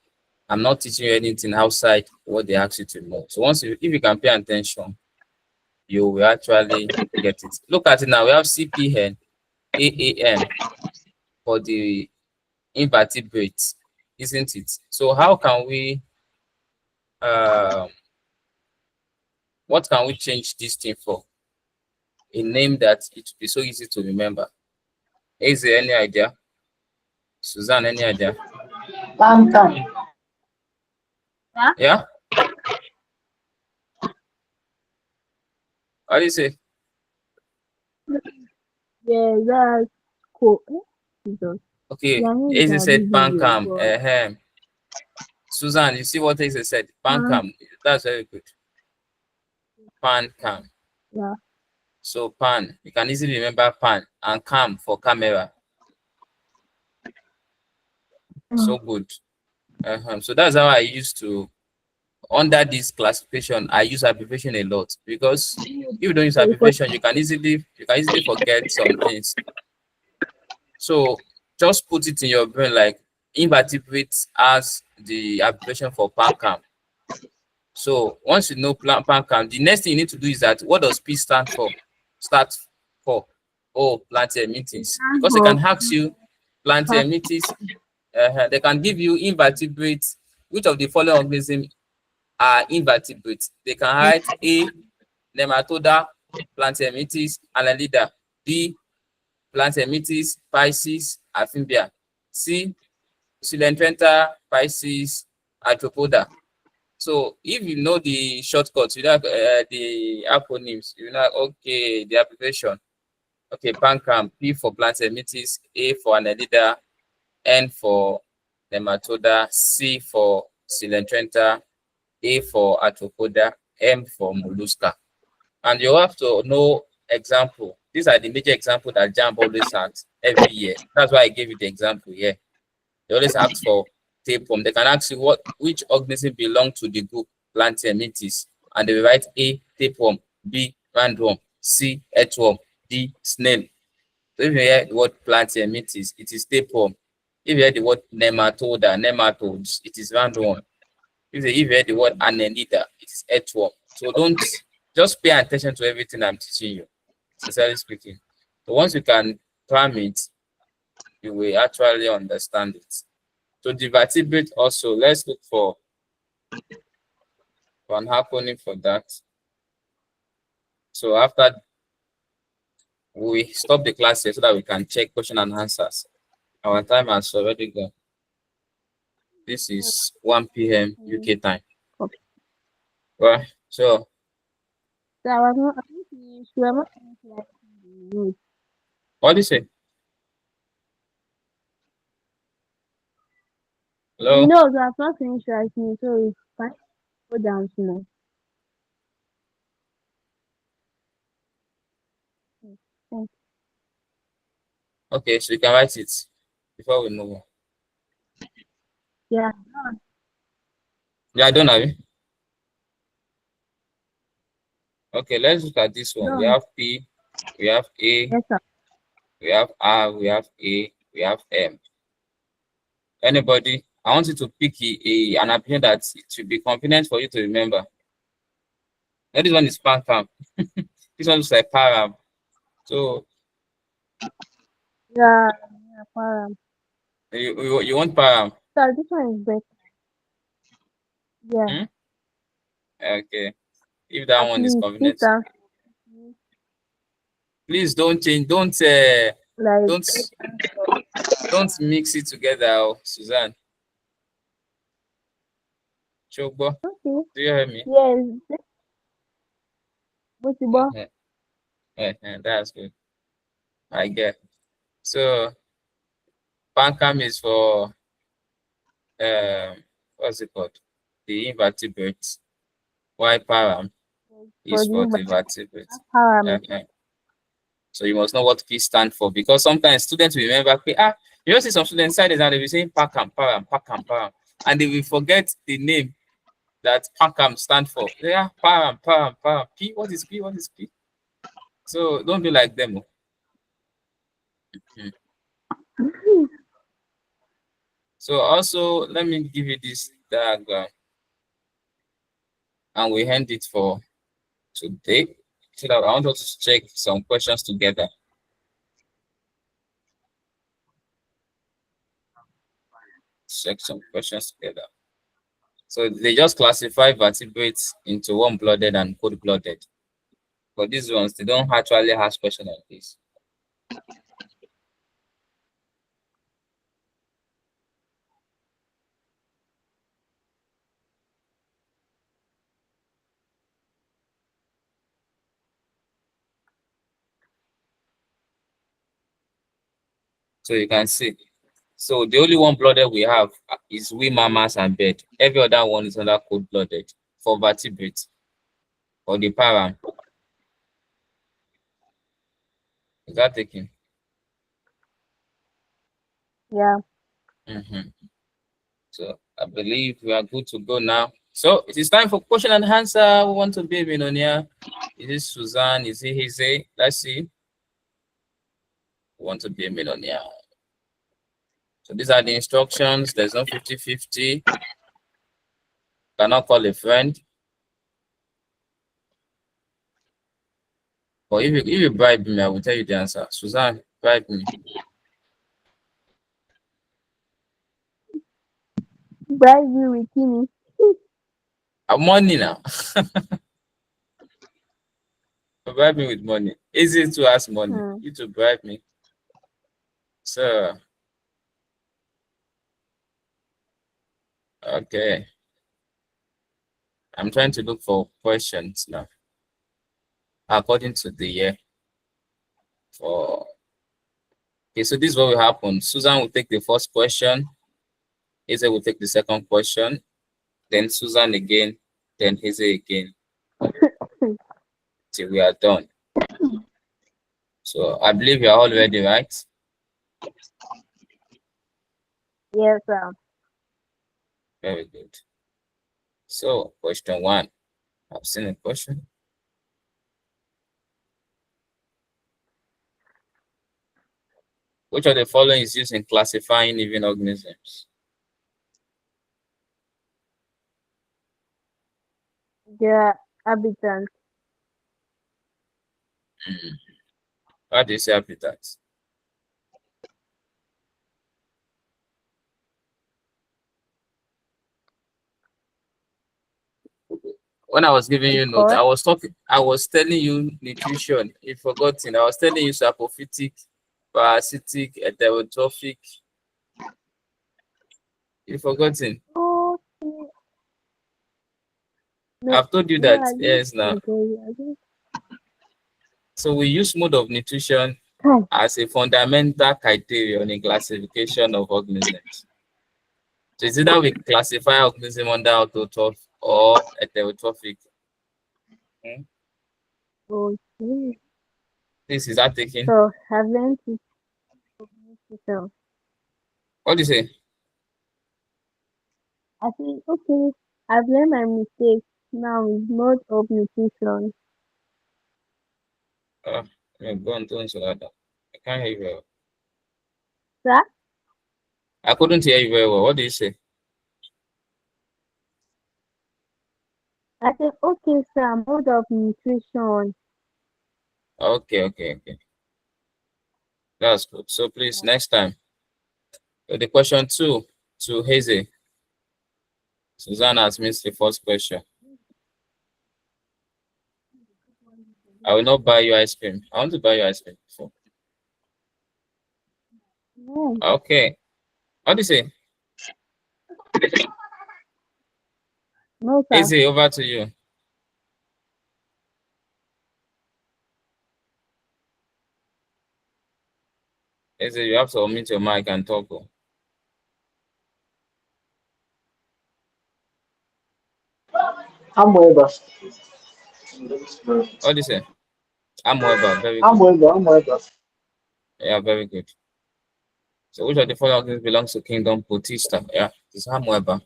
I'm not teaching you anything outside what they ask you to know. So if you can pay attention, you will actually get it. Look at it now. We have CPN, AAM for the invertebrates, isn't it? So how can we what can we change this thing for? A name that it will be so easy to remember. Is there any idea? Suzanne, any idea? Plantae. Yeah? What do you say? Yeah, that's cool. Jesus. Okay, Yeah, Eze said pancam. but Suzanne, you see what Eze said? Pancam. That's very good. Pancam. yeah. So pan, you can easily remember pan, and cam for camera. So good. So that's how I used to, under this classification, I use abbreviation a lot, because if you don't use abbreviation, you can easily forget some things. So just put it in your brain, like invertebrates as the abbreviation for pancam. So once you know pancam, the next thing you need to do is that, what does P stand for? Start for Plantae meetings, because they can ask you Plantae meetings. They can give you invertebrates. Which of the following organisms are invertebrates? They can write A, Nematoda, Plantae meetings, Annelida. B, Plantae meetings, Pisces, Amphibia. C, Coelenterata, Pisces, Arthropoda. So if you know the shortcuts, you know the acronyms, you know, okay, the abbreviation. Okay, pancam, P for Plantae meetings, A for Annelida, N for Nematoda, C for Coelenterata, A for Arthropoda, M for Mollusca. And you have to know example. These are the major examples that JAMB always asks every year. That's why I gave you the example here. They always ask for tapeworm. They can ask you which organism belong to the group Plantae metis, and they will write A, tapeworm, B, roundworm, C, earthworm, D, snail. So if you hear the word Plantae metis, it is tapeworm. If you hear the word nematoda, nematodes, it is roundworm. If you hear the word annelida, it is earthworm. So don't just pay attention to everything I'm teaching you, sincerely speaking. So once you can cram it, you will actually understand it. So the vertebrate also, let's look for an acronym for that. So after we stop the class here so that we can check question and answers. Our time has already gone. This is 1 p.m. UK time. Okay. Well, so I was not, I think you should have not finished writing the notes. what do you say? Hello? No, I have not finished writing, so it's fine. Go down to now. Thank Okay, so you can write it before we move on. Yeah. Yeah, I don't have it. Okay, let's look at this one. We have P, we have A, Yes, sir. we have R, we have A, we have M. Anybody? I want you to pick an opinion that it should be convenient for you to remember. Now, this one is pancam. This one looks like param. So Yeah, yeah, param. You want param? So this one is better. Yeah. Hmm? Okay. If that At one is least convenient, this are please don't change. like Don't don't mix it together, oh, Suzanne. Chogbo, okay. do you hear me? Yes. Possible. Uh-huh. That's good. I get. So pancam is for what's it called? The invertebrates. Why param For is for the the vertebrates. param. Uh-huh. So you must know what P stand for, because sometimes students will remember P. You see some students inside and they will say param, param, param, param, and they will forget the name that param stand for. Yeah, param, param, param. P, what is P? What is P? So don't be like them. Mhm. So also, let me give you this diagram, and we end it for today. So that I want us to check some questions together. Check some questions together. So they just classify vertebrates into warm-blooded and cold-blooded. But these ones, they don't actually ask questions like this. So you can see. So the only warm-blooded we have is we mammals and bird. Every other one is under cold-blooded for vertebrates or the param. Is that taken? Yeah. So I believe we are good to go now. So it is time for question and answer. We want to be a millionaire. Is it Suzanne? Is it Hize? Let's see. We want to be a millionaire. So these are the instructions. There's no 50-50. Cannot call a friend. But if you bribe me, I will tell you the answer. Suzanne, bribe me. Bribe you with Kimi. I'm money now. Bribe me with money. Easy to ask money. You to bribe me. So, okay. I'm trying to look for questions now. According to the year. Okay, so this is what will happen. Susan will take the first question. Hazel will take the second question. Then Susan again. Then Hazel again. Till we are done. So I believe you are all ready, right? Yes, Very good. So question 1. I've seen a question. Which of the following is used in classifying living organisms? the habitant. How do you say habitats? When I was giving you notes, Correct. I was telling you nutrition. You've forgotten. I was telling you saprophytic, parasitic, heterotrophic. You've forgotten. Okay. No, I've told you no, that. I didn't Yes, now. forget. I didn't. So we use mode of nutrition Hi. as a fundamental criterion in classification of organisms. So it's either we classify organism under autotroph or heterotrophic. Hmm? Okay. This is that taking. So I've learned to so What do you say? I think okay. I've learned my mistake. Now it's mode of nutrition. Go on, don't say that. I can't hear you very well. Sir? I couldn't hear you very well. What do you say? I said okay, sir. Mode of nutrition. Okay. That's good. So please, next time, So the question 2 to Hazy. Susanna has missed the first question. I will not buy you ice cream. I want to buy you ice cream. So. No. Okay. What do you say? No, sir. Hazy, over to you. Hazy, you have to unmute your mic and talk. Amoeba. What do you say? Amoeba, very good. Amoeba. Yeah, very good. So which of the following organisms belongs to kingdom Protista? Yeah, it's Amoeba.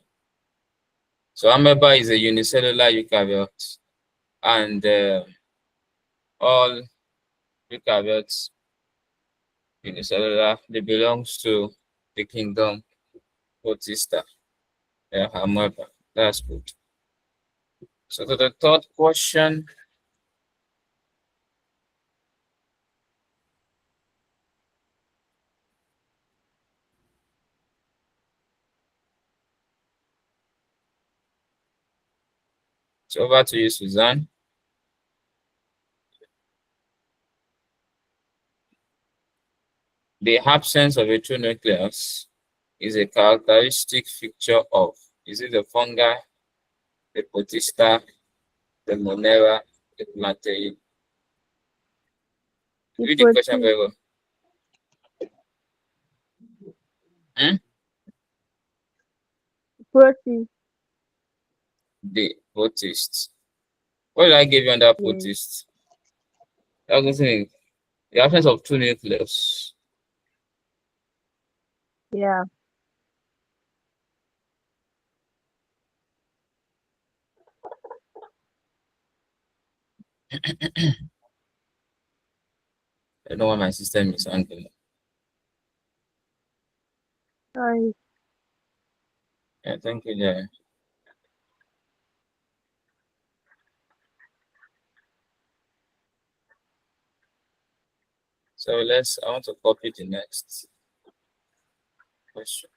So amoeba is a unicellular eukaryote, and all eukaryotes unicellular, they belongs to the kingdom Protista. Yeah, amoeba. That's good. So to the third question. So over to you, Suzanne. The absence of a true nucleus is a characteristic feature of, is it the fungi, the Protista, the Monera, the Plantae? Read the question very well. Protist. The Protist. What did I give you under Protist? I was saying the absence of true nucleus. Yeah. I don't know why my system is angry. Sorry. Yeah, thank you, yeah. So I want to copy the next question.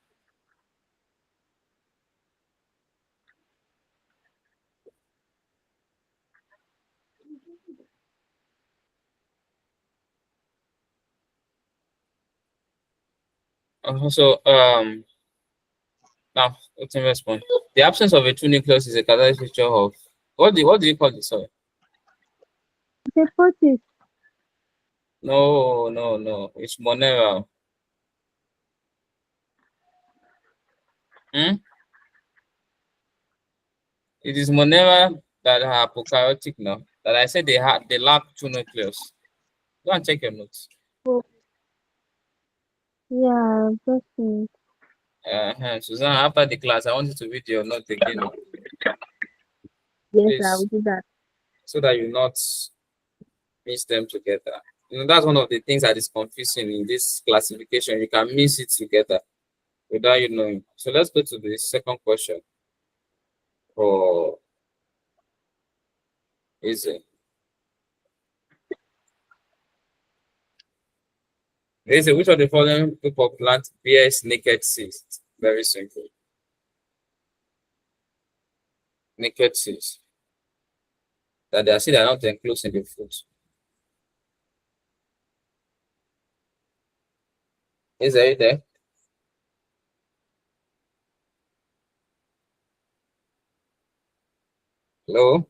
So now let's respond. The absence of a true nucleus is a characteristic feature of what do you call it? Sorry. The Protist. No. It's Monera. It is Monera that are prokaryotic now. That I said they lack true nucleus. Go and check your notes. Oh. Yeah, just Susan, after the class, I want you to read your note again. yes, Please, I will do that. so that you not mix them together. That's one of the things that is confusing in this classification. You can mix it together without you knowing. So let's go to the second question. For easy. Which of the following group of plants bears naked seeds? Very simple. Naked seeds. That they are seeds are not enclosed in the fruit. Is it there? Hello?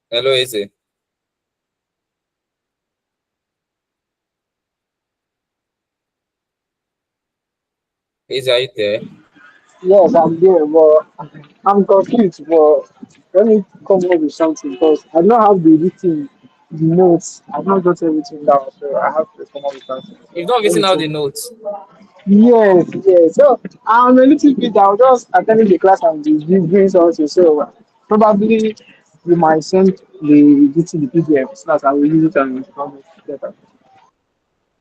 Hello, is it? Is it there? Yes, I'm there, but I'm confused. But let me come up with something because I don't have the written notes. I've not got everything down, so I have to come up with something. You've not Let me written out think. the notes. Yes. So I'm a little bit. I was just attending the class and doing something. So probably you might send the PDF so that I will use it and come together.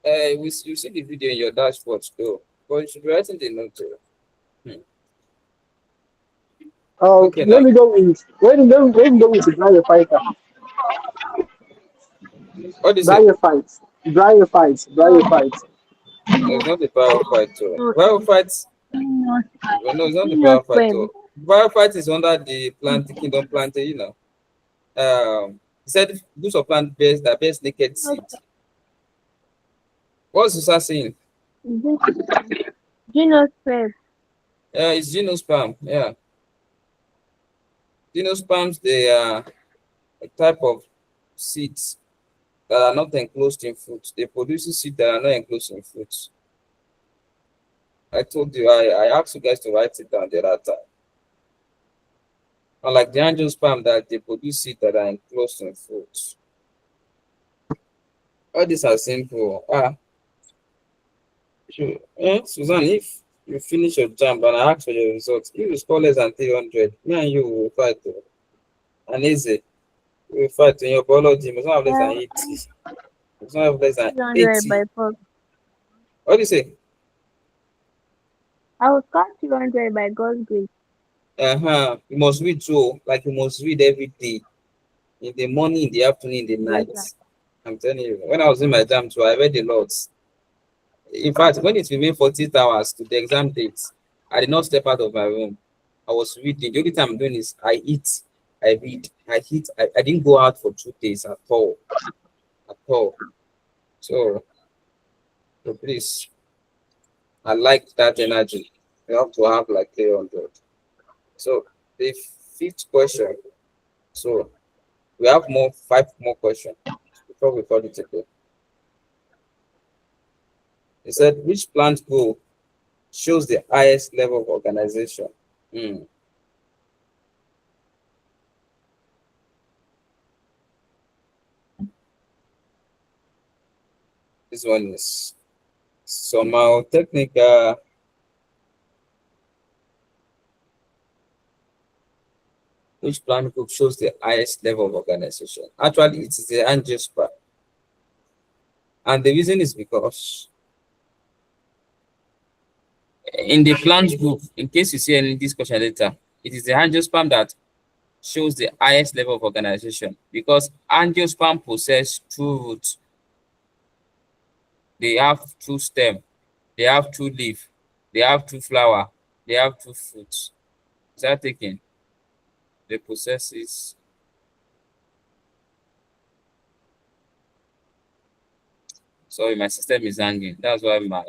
You see the video in your dashboard though, but you should be writing the note. Okay, Let now. me go with the fighter. What is it? Fight. Bryophytes. Bryophytes. No, it's not the biophyte. So Biophyte. gymnosperm. No, it's not the biophyte. Gymnosperm. Biophyte is under the plant kingdom Plantae, you know. He said groups of plant bears that bears naked seed. What's Susa saying? Gymnosperm. It's gymnosperm. Yeah. Gymnosperms, they are a type of seeds that are not enclosed in fruits. They produce seeds that are not enclosed in fruits. I told you, I asked you guys to write it down the other time. Unlike the angiosperm that they produce seeds that are enclosed in fruits. All these are simple. Sure. Suzanne, if you finish your jump and I ask for your results, if you score less than 300, me and you will fight. And easy. We will fight in your biology. You must not have less than 80. You must not have less than 200 80. by force. What do you say? I will score 200 by God's grace. You must read too. Like you must read every day. In the morning, in the afternoon, in the Yes, night. sir. I'm telling you. When I was in my jam too, I read a lot. In fact, when it remained 48 hours to the exam date, I did not step out of my room. I was reading. The only time I'm doing is I eat, I read, I eat. I didn't go out for 2 days at all. At all. So please, I like that energy. You have to have like 300. So the fifth question. So we have 5 more questions before we call it a day. He said, which plant group shows the highest level of organization? This one is somehow technical. Which plant group shows the highest level of organization? Actually, it is the angiosperm. And the reason is because in the plant group, in case you see any discussion later, it is the angiosperm that shows the highest level of organization because angiosperm possess 2 roots. They have 2 stems, they have 2 leaves, they have 2 flowers, they have 2 fruits. Is that taken? They possess it. Sorry, my system is hanging. That's why my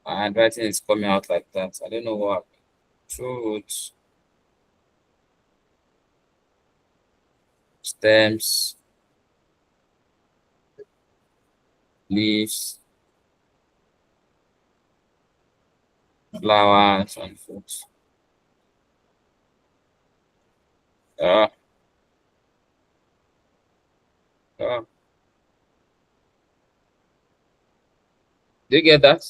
handwriting is coming out like that. I don't know what happened. 2 roots, stems, leaves, flowers, and fruits. Uh, uh, do you get that?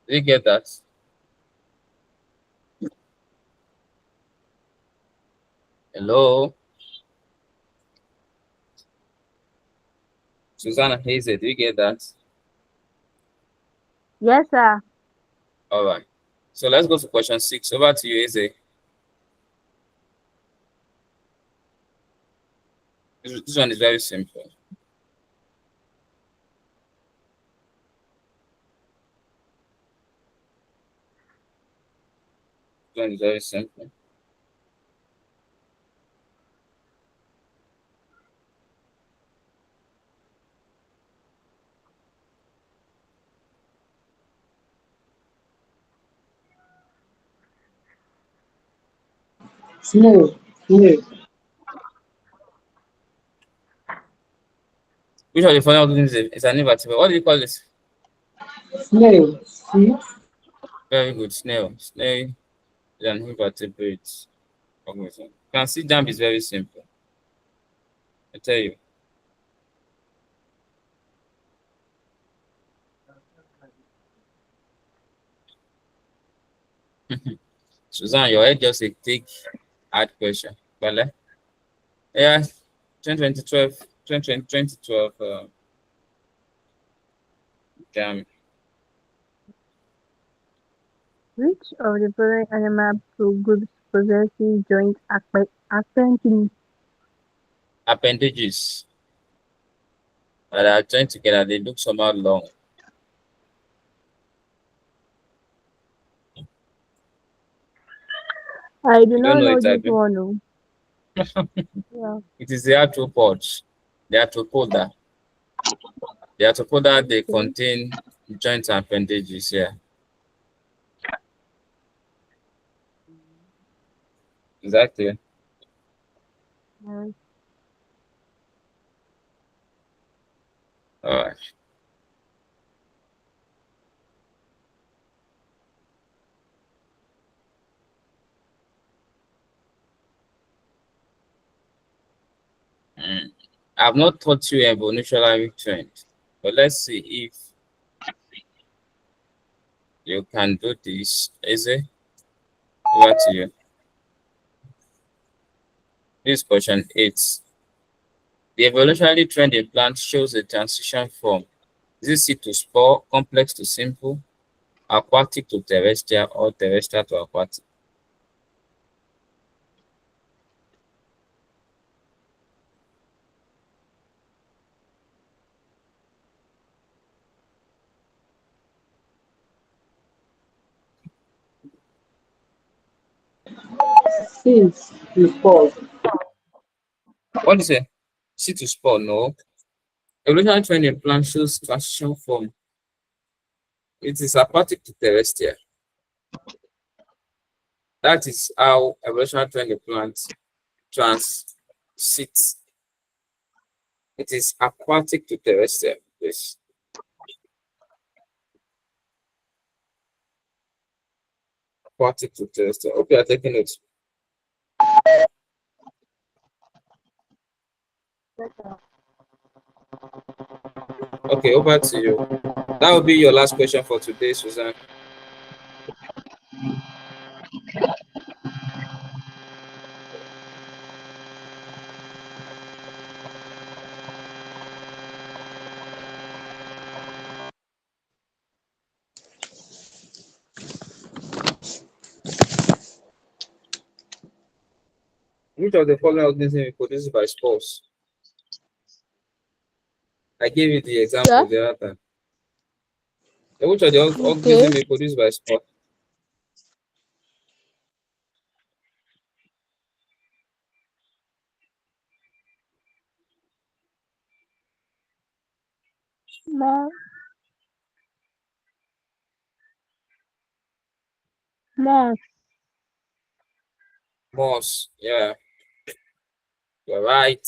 Do you get that? Hello? Susanna Hazel, do you get that? Yes, sir. All right. So let's go to question 6. Over to you, Hazel. This one is very simple. This one is very simple. Snail. Snail. Which of the following organisms is an invertebrate? What do you call this? Snail. See? Very good. Snail. Snail is an invertebrate organism. You can see jump is very simple. I tell you. Suzanne, your head just a take hard question. But yeah, 2012, damn. Which of the following animal groups possesses joint appendices? appendages that are joined together, they look somehow long. I do You don't not know know it, I this do. one. Oh. Yeah. It is the arthropods. The arthropoda. The arthropoda, they Okay. contain joints and appendages, yeah. Exactly. Yes. All right. I've not taught you evolutionary trend, but let's see if you can do this. Is it? Over to you. This question 8. The evolutionary trend in plants shows a transition from seed to spore, complex to simple, aquatic to terrestrial, or terrestrial to aquatic. Since you pause, What is it? Seed to spore? No. Evolutionary trend in plants shows transition from it is aquatic to terrestrial. That is how evolutionary trend in plants transits. It is aquatic to terrestrial. Yes. Aquatic to terrestrial. Okay, I'm taking it. Okay, over to you. That will be your last question for today, Suzanne. Which of the following organisms is produced by spores? I gave you the example Yeah. the other time. Which of the Okay. organisms is produced by spores? Mouse. Mouse. Moss. Yeah, you're right.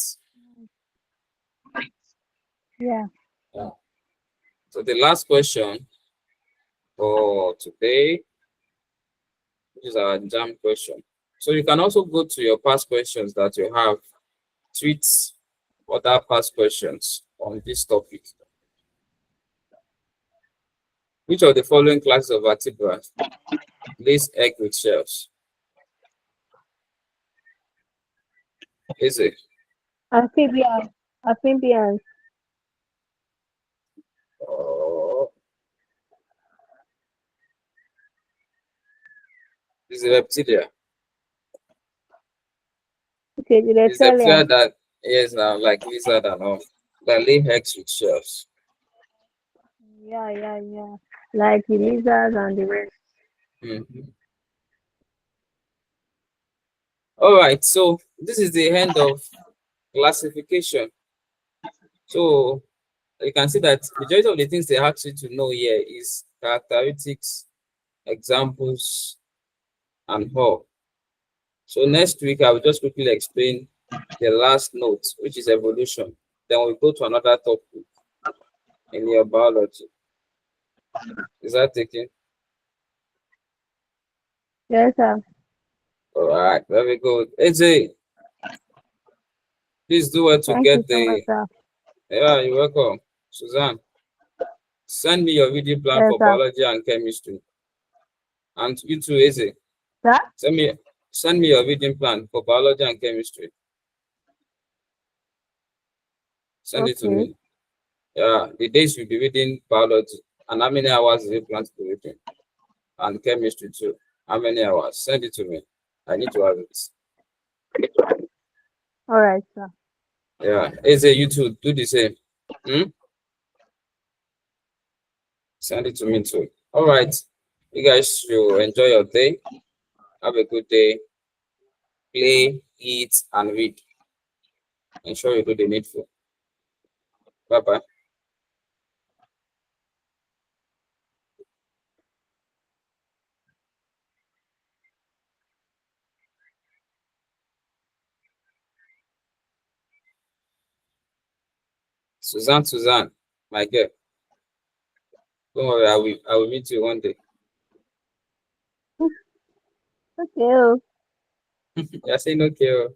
Yeah. Yeah. So the last question for today, which is our jam question. So you can also go to your past questions that you have, tweet other past questions on this topic. Which of the following classes of vertebrates lays egg with shells? Is it? Amphibians. Amphibians. Oh, is it reptilia? Okay, the Is reptilia reptilian. that is now like lizard and all that lay eggs with shells? Yeah, yeah, yeah. Like the lizards and the rest. Mhm. All right, so this is the end of classification. So you can see that majority of the things they ask you to know here is characteristics, examples, and all. So next week I will just quickly explain the last note, which is evolution. Then we'll go to another topic in your biology. Is that taken? Yes, sir. All right, very good. AJ, please do it to Thank you get so much, the. sir. Yeah, you're welcome. Suzanne, send me your reading plan Yes, for sir. biology and chemistry. And you too, AJ. Sir? Send me your reading plan for biology and chemistry. Send it to Okay. me. Yeah, the days you'll be reading biology and how many hours do you plan to be reading? And chemistry too. How many hours? Send it to me. I need to have it. All right, sir. Yeah, Eze, you too. Do the same. Send it to me too. All right. You guys should enjoy your day. Have a good day. Play, eat, and read. Ensure you do the needful. Bye bye. Suzanne, my girl. Don't worry, I will meet you one day. Okay. You're saying okay. Oh.